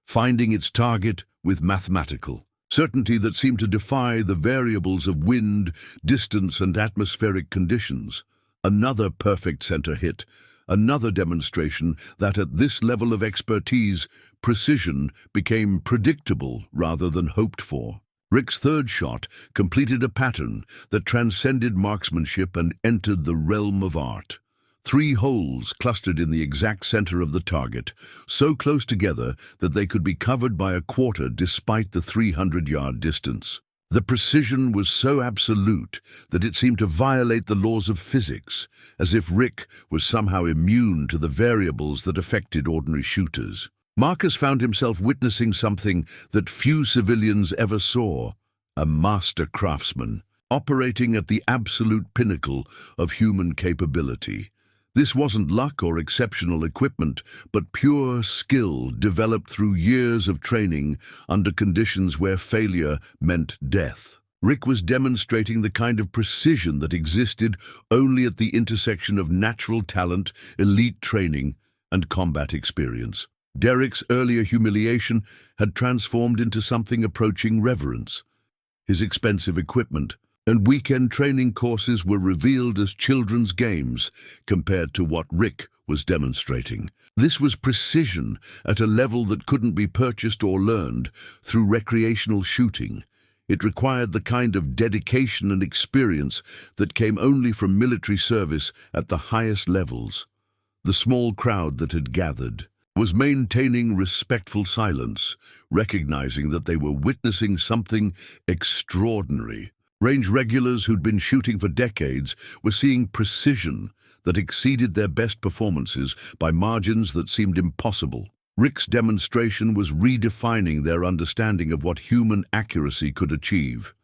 finding its target with mathematical certainty that seemed to defy the variables of wind, distance, and atmospheric conditions. Another perfect center hit, another demonstration that at this level of expertise, precision became predictable rather than hoped for. Rick's third shot completed a pattern that transcended marksmanship and entered the realm of art. 3 holes clustered in the exact center of the target, so close together that they could be covered by a quarter despite the 300-yard distance. The precision was so absolute that it seemed to violate the laws of physics, as if Rick was somehow immune to the variables that affected ordinary shooters. Marcus found himself witnessing something that few civilians ever saw: a master craftsman, operating at the absolute pinnacle of human capability. This wasn't luck or exceptional equipment, but pure skill developed through years of training under conditions where failure meant death. Rick was demonstrating the kind of precision that existed only at the intersection of natural talent, elite training, and combat experience. Derek's earlier humiliation had transformed into something approaching reverence. His expensive equipment and weekend training courses were revealed as children's games compared to what Rick was demonstrating. This was precision at a level that couldn't be purchased or learned through recreational shooting. It required the kind of dedication and experience that came only from military service at the highest levels. The small crowd that had gathered, was maintaining respectful silence, recognizing that they were witnessing something extraordinary. Range regulars who'd been shooting for decades were seeing precision that exceeded their best performances by margins that seemed impossible. Rick's demonstration was redefining their understanding of what human accuracy could achieve.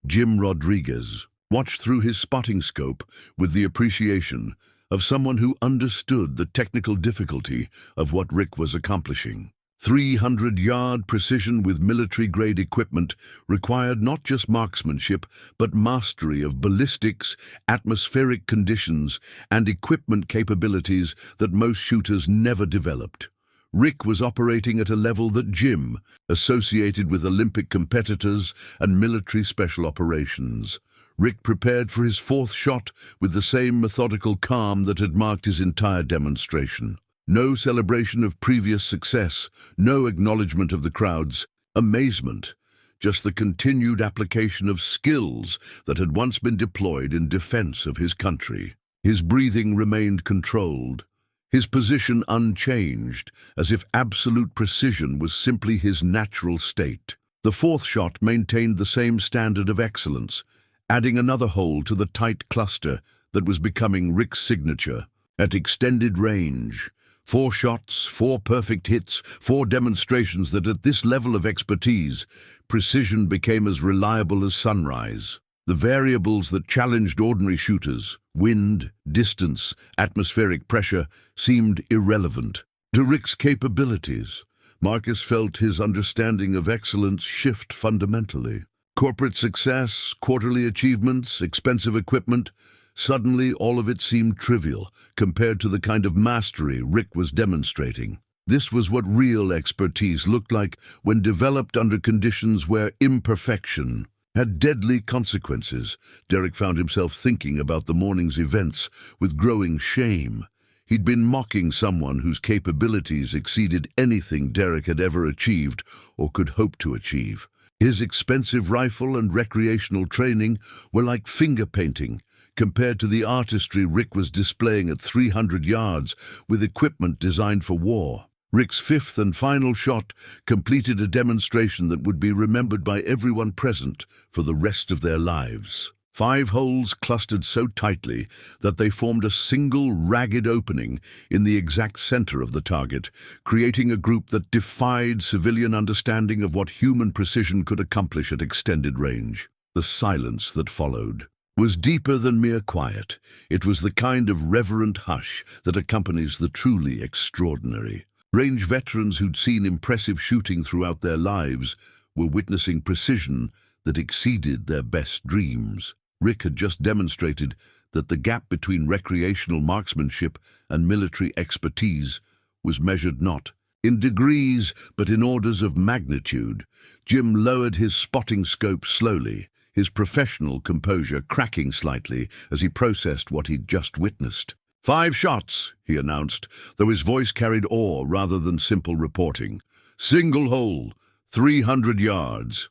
Jim Rodriguez watched through his spotting scope with the appreciation of someone who understood the technical difficulty of what Rick was accomplishing. 300-yard precision with military-grade equipment required not just marksmanship, but mastery of ballistics, atmospheric conditions, and equipment capabilities that most shooters never developed. Rick was operating at a level that Jim, associated with Olympic competitors and military special operations. Rick prepared for his fourth shot with the same methodical calm that had marked his entire demonstration. No celebration of previous success, no acknowledgement of the crowd's amazement, just the continued application of skills that had once been deployed in defense of his country. His breathing remained controlled, his position unchanged, as if absolute precision was simply his natural state. The fourth shot maintained the same standard of excellence, adding another hole to the tight cluster that was becoming Rick's signature. At extended range, 4 shots, 4 perfect hits, 4 demonstrations that at this level of expertise, precision became as reliable as sunrise. The variables that challenged ordinary shooters, wind, distance, atmospheric pressure, seemed irrelevant. To Rick's capabilities, Marcus felt his understanding of excellence shift fundamentally. Corporate success, quarterly achievements, expensive equipment, suddenly all of it seemed trivial compared to the kind of mastery Rick was demonstrating. This was what real expertise looked like when developed under conditions where imperfection had deadly consequences. Derek found himself thinking about the morning's events with growing shame. He'd been mocking someone whose capabilities exceeded anything Derek had ever achieved or could hope to achieve. His expensive rifle and recreational training were like finger painting compared to the artistry Rick was displaying at 300 yards with equipment designed for war. Rick's fifth and final shot completed a demonstration that would be remembered by everyone present for the rest of their lives. 5 holes clustered so tightly that they formed a single ragged opening in the exact center of the target, creating a group that defied civilian understanding of what human precision could accomplish at extended range. The silence that followed was deeper than mere quiet. It was the kind of reverent hush that accompanies the truly extraordinary. Range veterans who'd seen impressive shooting throughout their lives were witnessing precision that exceeded their best dreams. Rick had just demonstrated that the gap between recreational marksmanship and military expertise was measured not in degrees but in orders of magnitude. Jim lowered his spotting scope slowly, his professional composure cracking slightly as he processed what he'd just witnessed. 5 shots, he announced, though his voice carried awe rather than simple reporting. Single hole, 300 yards.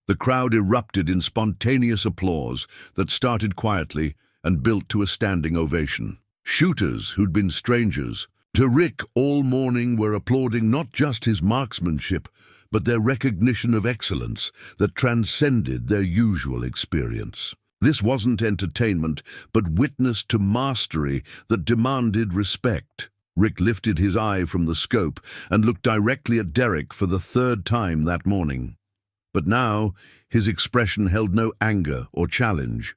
The crowd erupted in spontaneous applause that started quietly and built to a standing ovation. Shooters who'd been strangers to Rick all morning were applauding not just his marksmanship, but their recognition of excellence that transcended their usual experience. This wasn't entertainment, but witness to mastery that demanded respect. Rick lifted his eye from the scope and looked directly at Derek for the 3rd time that morning. But now, his expression held no anger or challenge,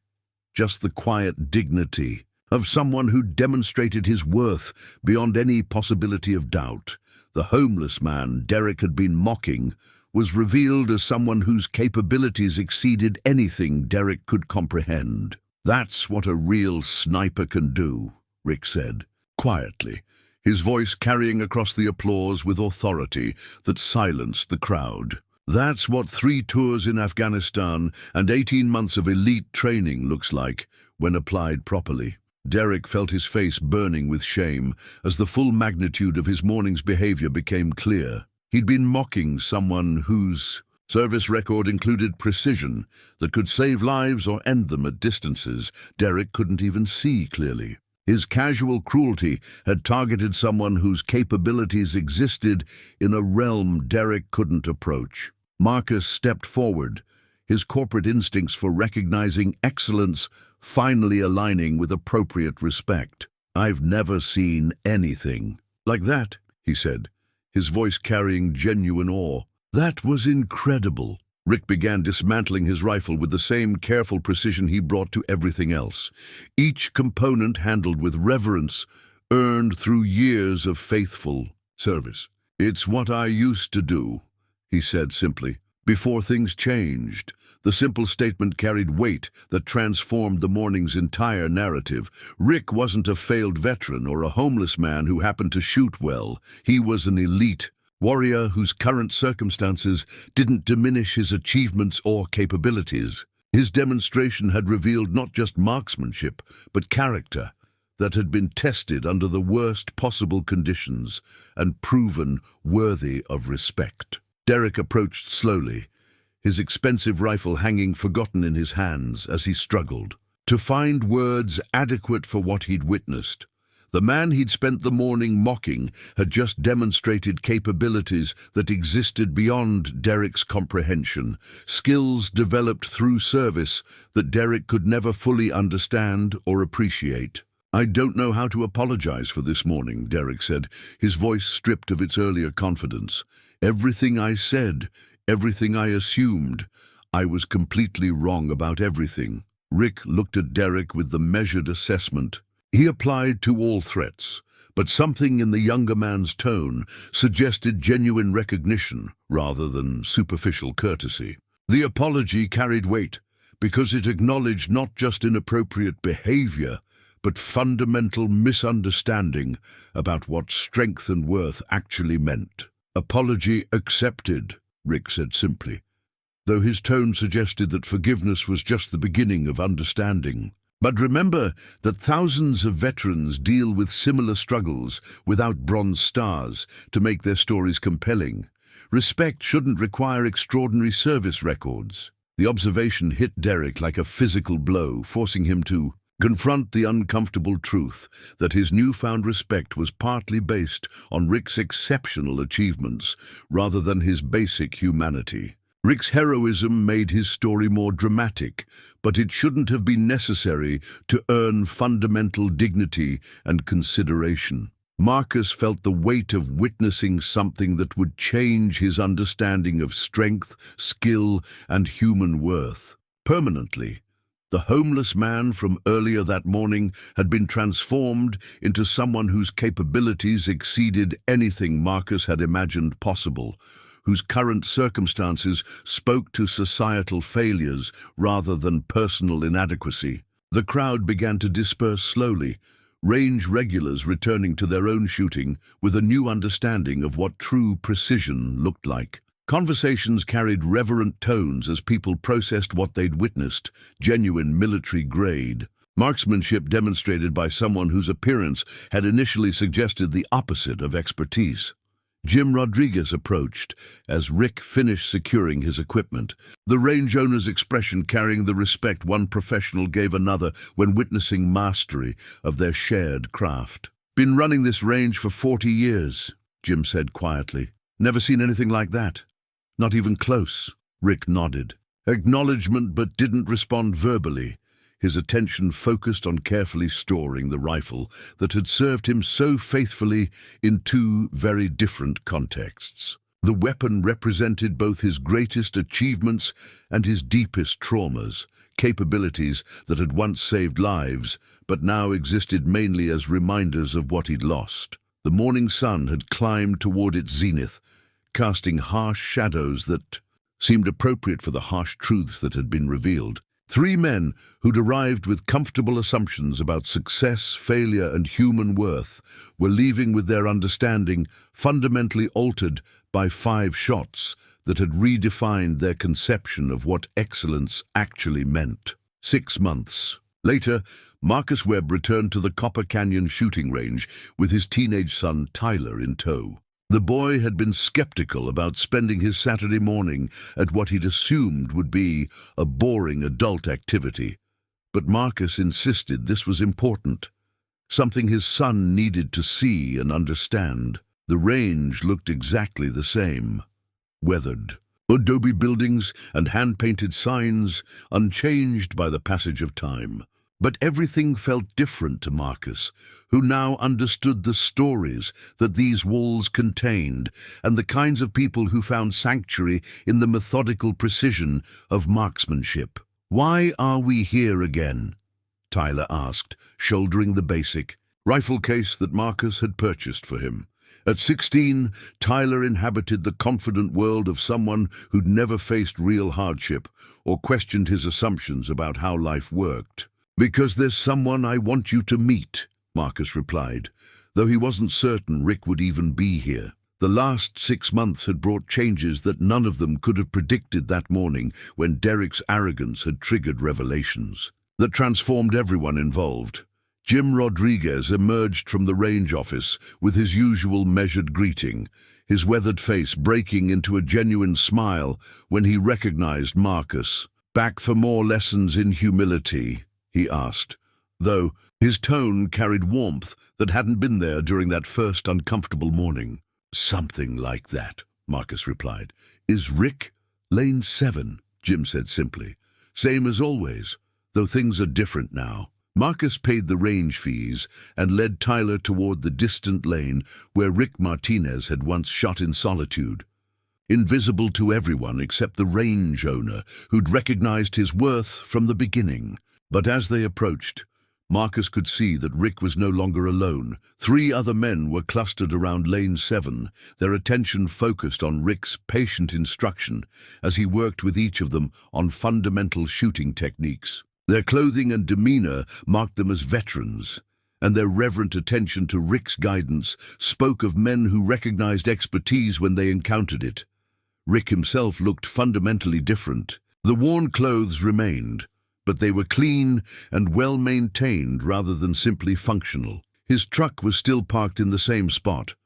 just the quiet dignity of someone who demonstrated his worth beyond any possibility of doubt. The homeless man Derek had been mocking was revealed as someone whose capabilities exceeded anything Derek could comprehend. That's what a real sniper can do, Rick said, quietly, his voice carrying across the applause with authority that silenced the crowd. That's what 3 tours in Afghanistan and 18 months of elite training looks like when applied properly. Derek felt his face burning with shame as the full magnitude of his morning's behavior became clear. He'd been mocking someone whose service record included precision that could save lives or end them at distances Derek couldn't even see clearly. His casual cruelty had targeted someone whose capabilities existed in a realm Derek couldn't approach. Marcus stepped forward, his corporate instincts for recognizing excellence finally aligning with appropriate respect. "I've never seen anything like that," he said, his voice carrying genuine awe. "That was incredible." Rick began dismantling his rifle with the same careful precision he brought to everything else, each component handled with reverence, earned through years of faithful service. "It's what I used to do," he said simply. Before things changed, the simple statement carried weight that transformed the morning's entire narrative. Rick wasn't a failed veteran or a homeless man who happened to shoot well. He was an elite warrior whose current circumstances didn't diminish his achievements or capabilities. His demonstration had revealed not just marksmanship, but character that had been tested under the worst possible conditions and proven worthy of respect. Derek approached slowly, his expensive rifle hanging forgotten in his hands as he struggled to find words adequate for what he'd witnessed. The man he'd spent the morning mocking had just demonstrated capabilities that existed beyond Derek's comprehension, skills developed through service that Derek could never fully understand or appreciate. "I don't know how to apologize for this morning," Derek said, his voice stripped of its earlier confidence. "Everything I said, everything I assumed, I was completely wrong about everything." Rick looked at Derek with the measured assessment he applied to all threats, but something in the younger man's tone suggested genuine recognition rather than superficial courtesy. The apology carried weight because it acknowledged not just inappropriate behavior, but fundamental misunderstanding about what strength and worth actually meant. "Apology accepted," Rick said simply, though his tone suggested that forgiveness was just the beginning of understanding. "But remember that thousands of veterans deal with similar struggles without bronze stars to make their stories compelling. Respect shouldn't require extraordinary service records." The observation hit Derek like a physical blow, forcing him to confront the uncomfortable truth that his newfound respect was partly based on Rick's exceptional achievements rather than his basic humanity. Rick's heroism made his story more dramatic, but it shouldn't have been necessary to earn fundamental dignity and consideration. Marcus felt the weight of witnessing something that would change his understanding of strength, skill, and human worth permanently. The homeless man from earlier that morning had been transformed into someone whose capabilities exceeded anything Marcus had imagined possible, whose current circumstances spoke to societal failures rather than personal inadequacy. The crowd began to disperse slowly, range regulars returning to their own shooting with a new understanding of what true precision looked like. Conversations carried reverent tones as people processed what they'd witnessed, genuine military grade marksmanship demonstrated by someone whose appearance had initially suggested the opposite of expertise. Jim Rodriguez approached as Rick finished securing his equipment, the range owner's expression carrying the respect one professional gave another when witnessing mastery of their shared craft. "Been running this range for 40 years, Jim said quietly. "Never seen anything like that. Not even close." Rick nodded. Acknowledgement, but didn't respond verbally, his attention focused on carefully storing the rifle that had served him so faithfully in two very different contexts. The weapon represented both his greatest achievements and his deepest traumas, capabilities that had once saved lives, but now existed mainly as reminders of what he'd lost. The morning sun had climbed toward its zenith, casting harsh shadows that seemed appropriate for the harsh truths that had been revealed. Three men who'd arrived with comfortable assumptions about success, failure, and human worth were leaving with their understanding fundamentally altered by 5 shots that had redefined their conception of what excellence actually meant. 6 months later, Marcus Webb returned to the Copper Canyon shooting range with his teenage son Tyler in tow. The boy had been skeptical about spending his Saturday morning at what he'd assumed would be a boring adult activity, but Marcus insisted this was important. something his son needed to see and understand. The range looked exactly the same. Weathered. Adobe buildings and hand-painted signs, unchanged by the passage of time. But everything felt different to Marcus, who now understood the stories that these walls contained and the kinds of people who found sanctuary in the methodical precision of marksmanship. "Why are we here again?" Tyler asked, shouldering the basic rifle case that Marcus had purchased for him. At 16, Tyler inhabited the confident world of someone who'd never faced real hardship or questioned his assumptions about how life worked. "Because there's someone I want you to meet," Marcus replied, though he wasn't certain Rick would even be here. The last 6 months had brought changes that none of them could have predicted that morning when Derek's arrogance had triggered revelations that transformed everyone involved. Jim Rodriguez emerged from the range office with his usual measured greeting, his weathered face breaking into a genuine smile when he recognized Marcus. "Back for more lessons in humility?" he asked, though his tone carried warmth that hadn't been there during that first uncomfortable morning. "Something like that," Marcus replied. "Is Rick?" "Lane 7, Jim said simply. "Same as always, though things are different now." Marcus paid the range fees and led Tyler toward the distant lane where Rick Martinez had once shot in solitude. Invisible to everyone except the range owner, who'd recognized his worth from the beginning. But as they approached, Marcus could see that Rick was no longer alone. 3 other men were clustered around Lane 7, their attention focused on Rick's patient instruction as he worked with each of them on fundamental shooting techniques. Their clothing and demeanor marked them as veterans, and their reverent attention to Rick's guidance spoke of men who recognized expertise when they encountered it. Rick himself looked fundamentally different. The worn clothes remained, but they were clean and well-maintained rather than simply functional. His truck was still parked in the same spot,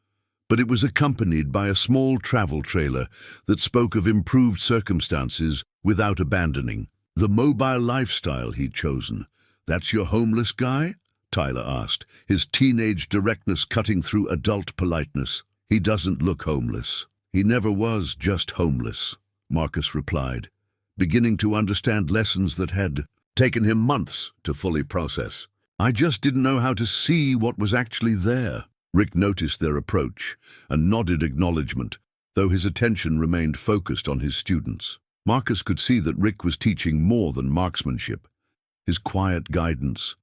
but it was accompanied by a small travel trailer that spoke of improved circumstances without abandoning the mobile lifestyle he'd chosen. "That's your homeless guy?" Tyler asked, his teenage directness cutting through adult politeness. "He doesn't look homeless. He never was just homeless," Marcus replied, beginning to understand lessons that had taken him months to fully process. "I just didn't know how to see what was actually there." Rick noticed their approach and nodded acknowledgement, though his attention remained focused on his students. Marcus could see that Rick was teaching more than marksmanship. His quiet guidance,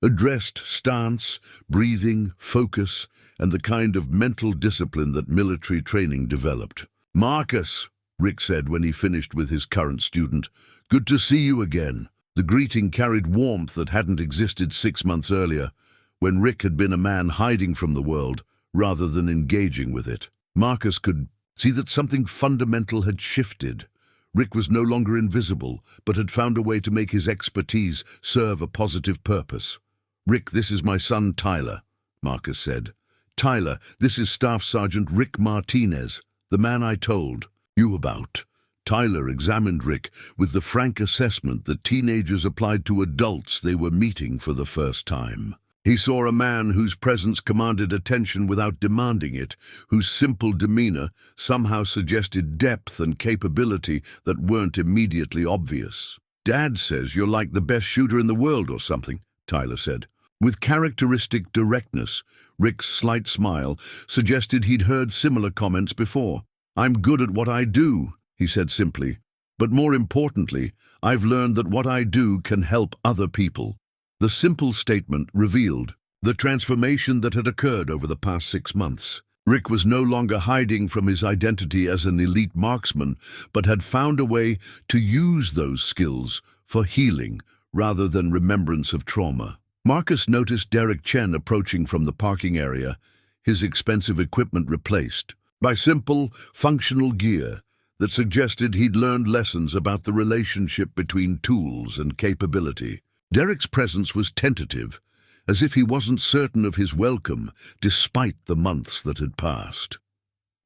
addressed stance, breathing, focus, and the kind of mental discipline that military training developed. "Marcus," Rick said when he finished with his current student, "good to see you again." The greeting carried warmth that hadn't existed 6 months earlier, when Rick had been a man hiding from the world rather than engaging with it. Marcus could see that something fundamental had shifted. Rick was no longer invisible, but had found a way to make his expertise serve a positive purpose. "Rick, this is my son Tyler," Marcus said. "Tyler, this is Staff Sergeant Rick Martinez, the man I told you about." Tyler examined Rick with the frank assessment that teenagers applied to adults they were meeting for the first time. He saw a man whose presence commanded attention without demanding it, whose simple demeanor somehow suggested depth and capability that weren't immediately obvious. "Dad says you're like the best shooter in the world or something," Tyler said. With characteristic directness, Rick's slight smile suggested he'd heard similar comments before. "I'm good at what I do," he said simply. "But more importantly, I've learned that what I do can help other people." The simple statement revealed the transformation that had occurred over the past 6 months. Rick was no longer hiding from his identity as an elite marksman, but had found a way to use those skills for healing rather than remembrance of trauma. Marcus noticed Derek Chen approaching from the parking area, his expensive equipment replaced by simple, functional gear that suggested he'd learned lessons about the relationship between tools and capability. Derek's presence was tentative, as if he wasn't certain of his welcome despite the months that had passed.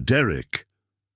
"Derek,"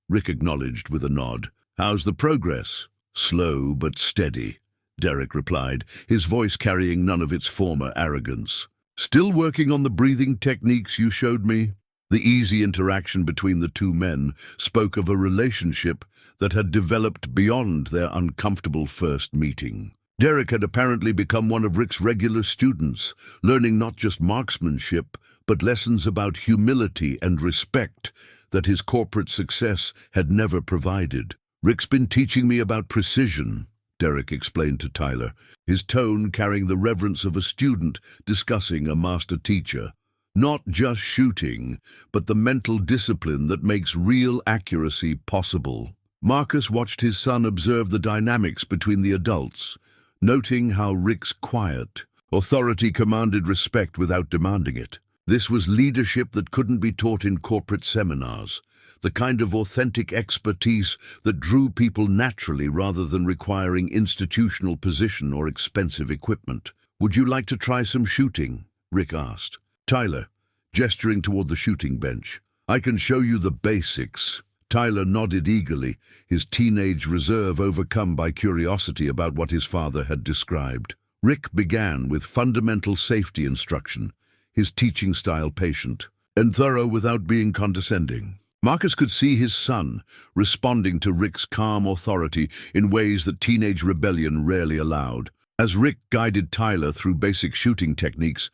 Rick acknowledged with a nod. "How's the progress?" "Slow but steady," Derek replied, his voice carrying none of its former arrogance. Still working on the breathing techniques you showed me? The easy interaction between the two men spoke of a relationship that had developed beyond their uncomfortable first meeting. Derek had apparently become one of Rick's regular students, learning not just marksmanship, but lessons about humility and respect that his corporate success had never provided. "Rick's been teaching me about precision," Derek explained to Tyler, his tone carrying the reverence of a student discussing a master teacher. "Not just shooting, but the mental discipline that makes real accuracy possible." Marcus watched his son observe the dynamics between the adults, noting how Rick's quiet authority commanded respect without demanding it. This was leadership that couldn't be taught in corporate seminars, the kind of authentic expertise that drew people naturally rather than requiring institutional position or expensive equipment. "Would you like to try some shooting?" Rick asked. Tyler, gesturing toward the shooting bench. "I can show you the basics." Tyler nodded eagerly, his teenage reserve overcome by curiosity about what his father had described. Rick began with fundamental safety instruction, his teaching style patient and thorough without being condescending. Marcus could see his son responding to Rick's calm authority in ways that teenage rebellion rarely allowed. As Rick guided Tyler through basic shooting techniques,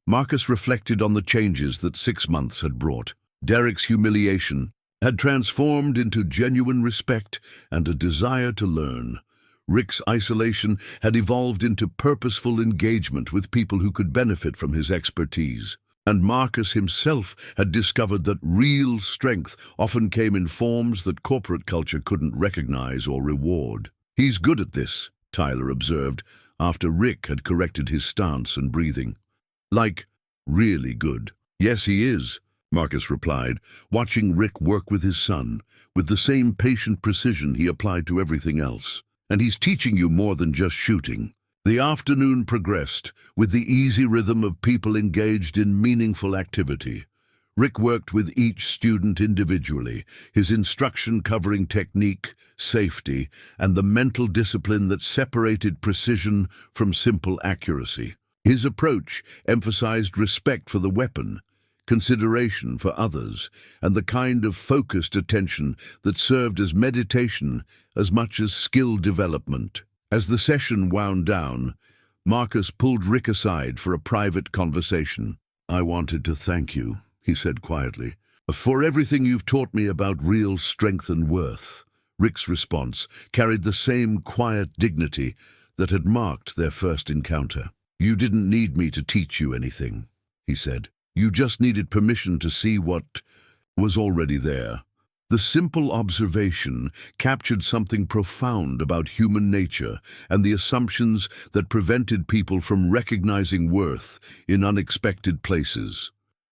Marcus reflected on the changes that 6 months had brought. Derek's humiliation had transformed into genuine respect and a desire to learn. Rick's isolation had evolved into purposeful engagement with people who could benefit from his expertise. And Marcus himself had discovered that real strength often came in forms that corporate culture couldn't recognize or reward. "He's good at this," Tyler observed, after Rick had corrected his stance and breathing. "Like, really good." "Yes, he is," Marcus replied, watching Rick work with his son, with the same patient precision he applied to everything else. "And he's teaching you more than just shooting." The afternoon progressed, with the easy rhythm of people engaged in meaningful activity. Rick worked with each student individually, his instruction covering technique, safety, and the mental discipline that separated precision from simple accuracy. His approach emphasized respect for the weapon, consideration for others, and the kind of focused attention that served as meditation as much as skill development. As the session wound down, Marcus pulled Rick aside for a private conversation. "I wanted to thank you," he said quietly, "for everything you've taught me about real strength and worth." Rick's response carried the same quiet dignity that had marked their first encounter. "You didn't need me to teach you anything," he said. "You just needed permission to see what was already there." The simple observation captured something profound about human nature and the assumptions that prevented people from recognizing worth in unexpected places.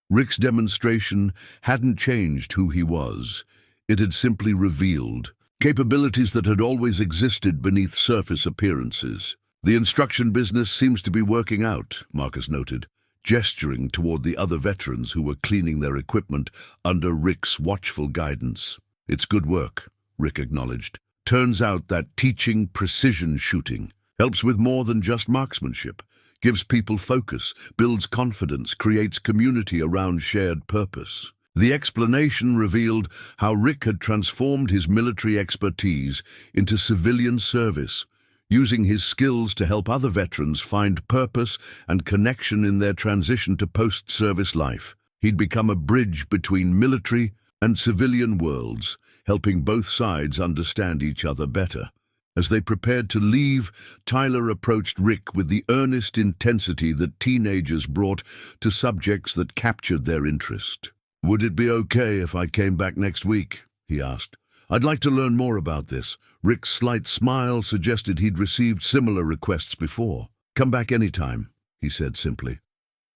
Rick's demonstration hadn't changed who he was. It had simply revealed capabilities that had always existed beneath surface appearances. "The instruction business seems to be working out," Marcus noted, gesturing toward the other veterans who were cleaning their equipment under Rick's watchful guidance. "It's good work," Rick acknowledged. "Turns out that teaching precision shooting helps with more than just marksmanship, gives people focus, builds confidence, creates community around shared purpose." The explanation revealed how Rick had transformed his military expertise into civilian service, using his skills to help other veterans find purpose and connection in their transition to post-service life. He'd become a bridge between military and civilian worlds, helping both sides understand each other better. As they prepared to leave, Tyler approached Rick with the earnest intensity that teenagers brought to subjects that captured their interest. "Would it be okay if I came back next week?" he asked. "I'd like to learn more about this." Rick's slight smile suggested he'd received similar requests before. "Come back anytime," he said simply.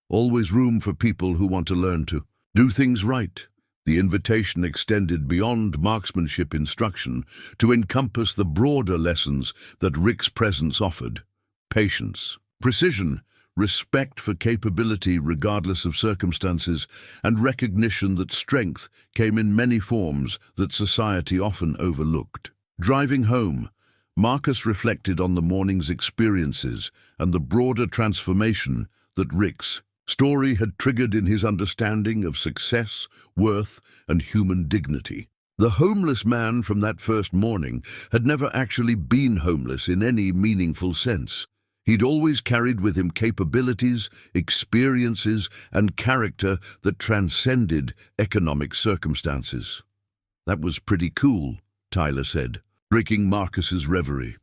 "Always room for people who want to learn to do things right." The invitation extended beyond marksmanship instruction to encompass the broader lessons that Rick's presence offered: patience, precision, respect for capability regardless of circumstances, and recognition that strength came in many forms that society often overlooked. Driving home, Marcus reflected on the morning's experiences and the broader transformation that Rick's story had triggered in his understanding of success, worth, and human dignity. The homeless man from that first morning had never actually been homeless in any meaningful sense. He'd always carried with him capabilities, experiences, and character that transcended economic circumstances. "That was pretty cool," Tyler said, breaking Marcus's reverie.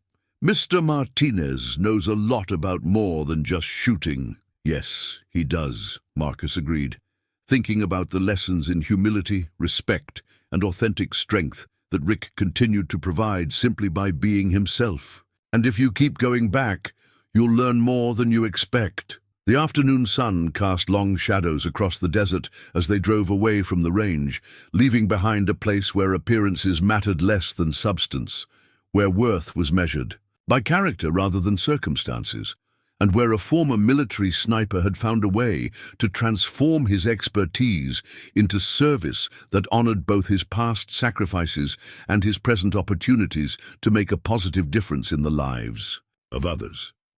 "Mr. Martinez knows a lot about more than just shooting." "Yes, he does," Marcus agreed, thinking about the lessons in humility, respect, and authentic strength that Rick continued to provide simply by being himself. "And if you keep going back, you'll learn more than you expect." The afternoon sun cast long shadows across the desert as they drove away from the range, leaving behind a place where appearances mattered less than substance, where worth was measured by character rather than circumstances, and where a former military sniper had found a way to transform his expertise into service that honored both his past sacrifices and his present opportunities to make a positive difference in the lives of others.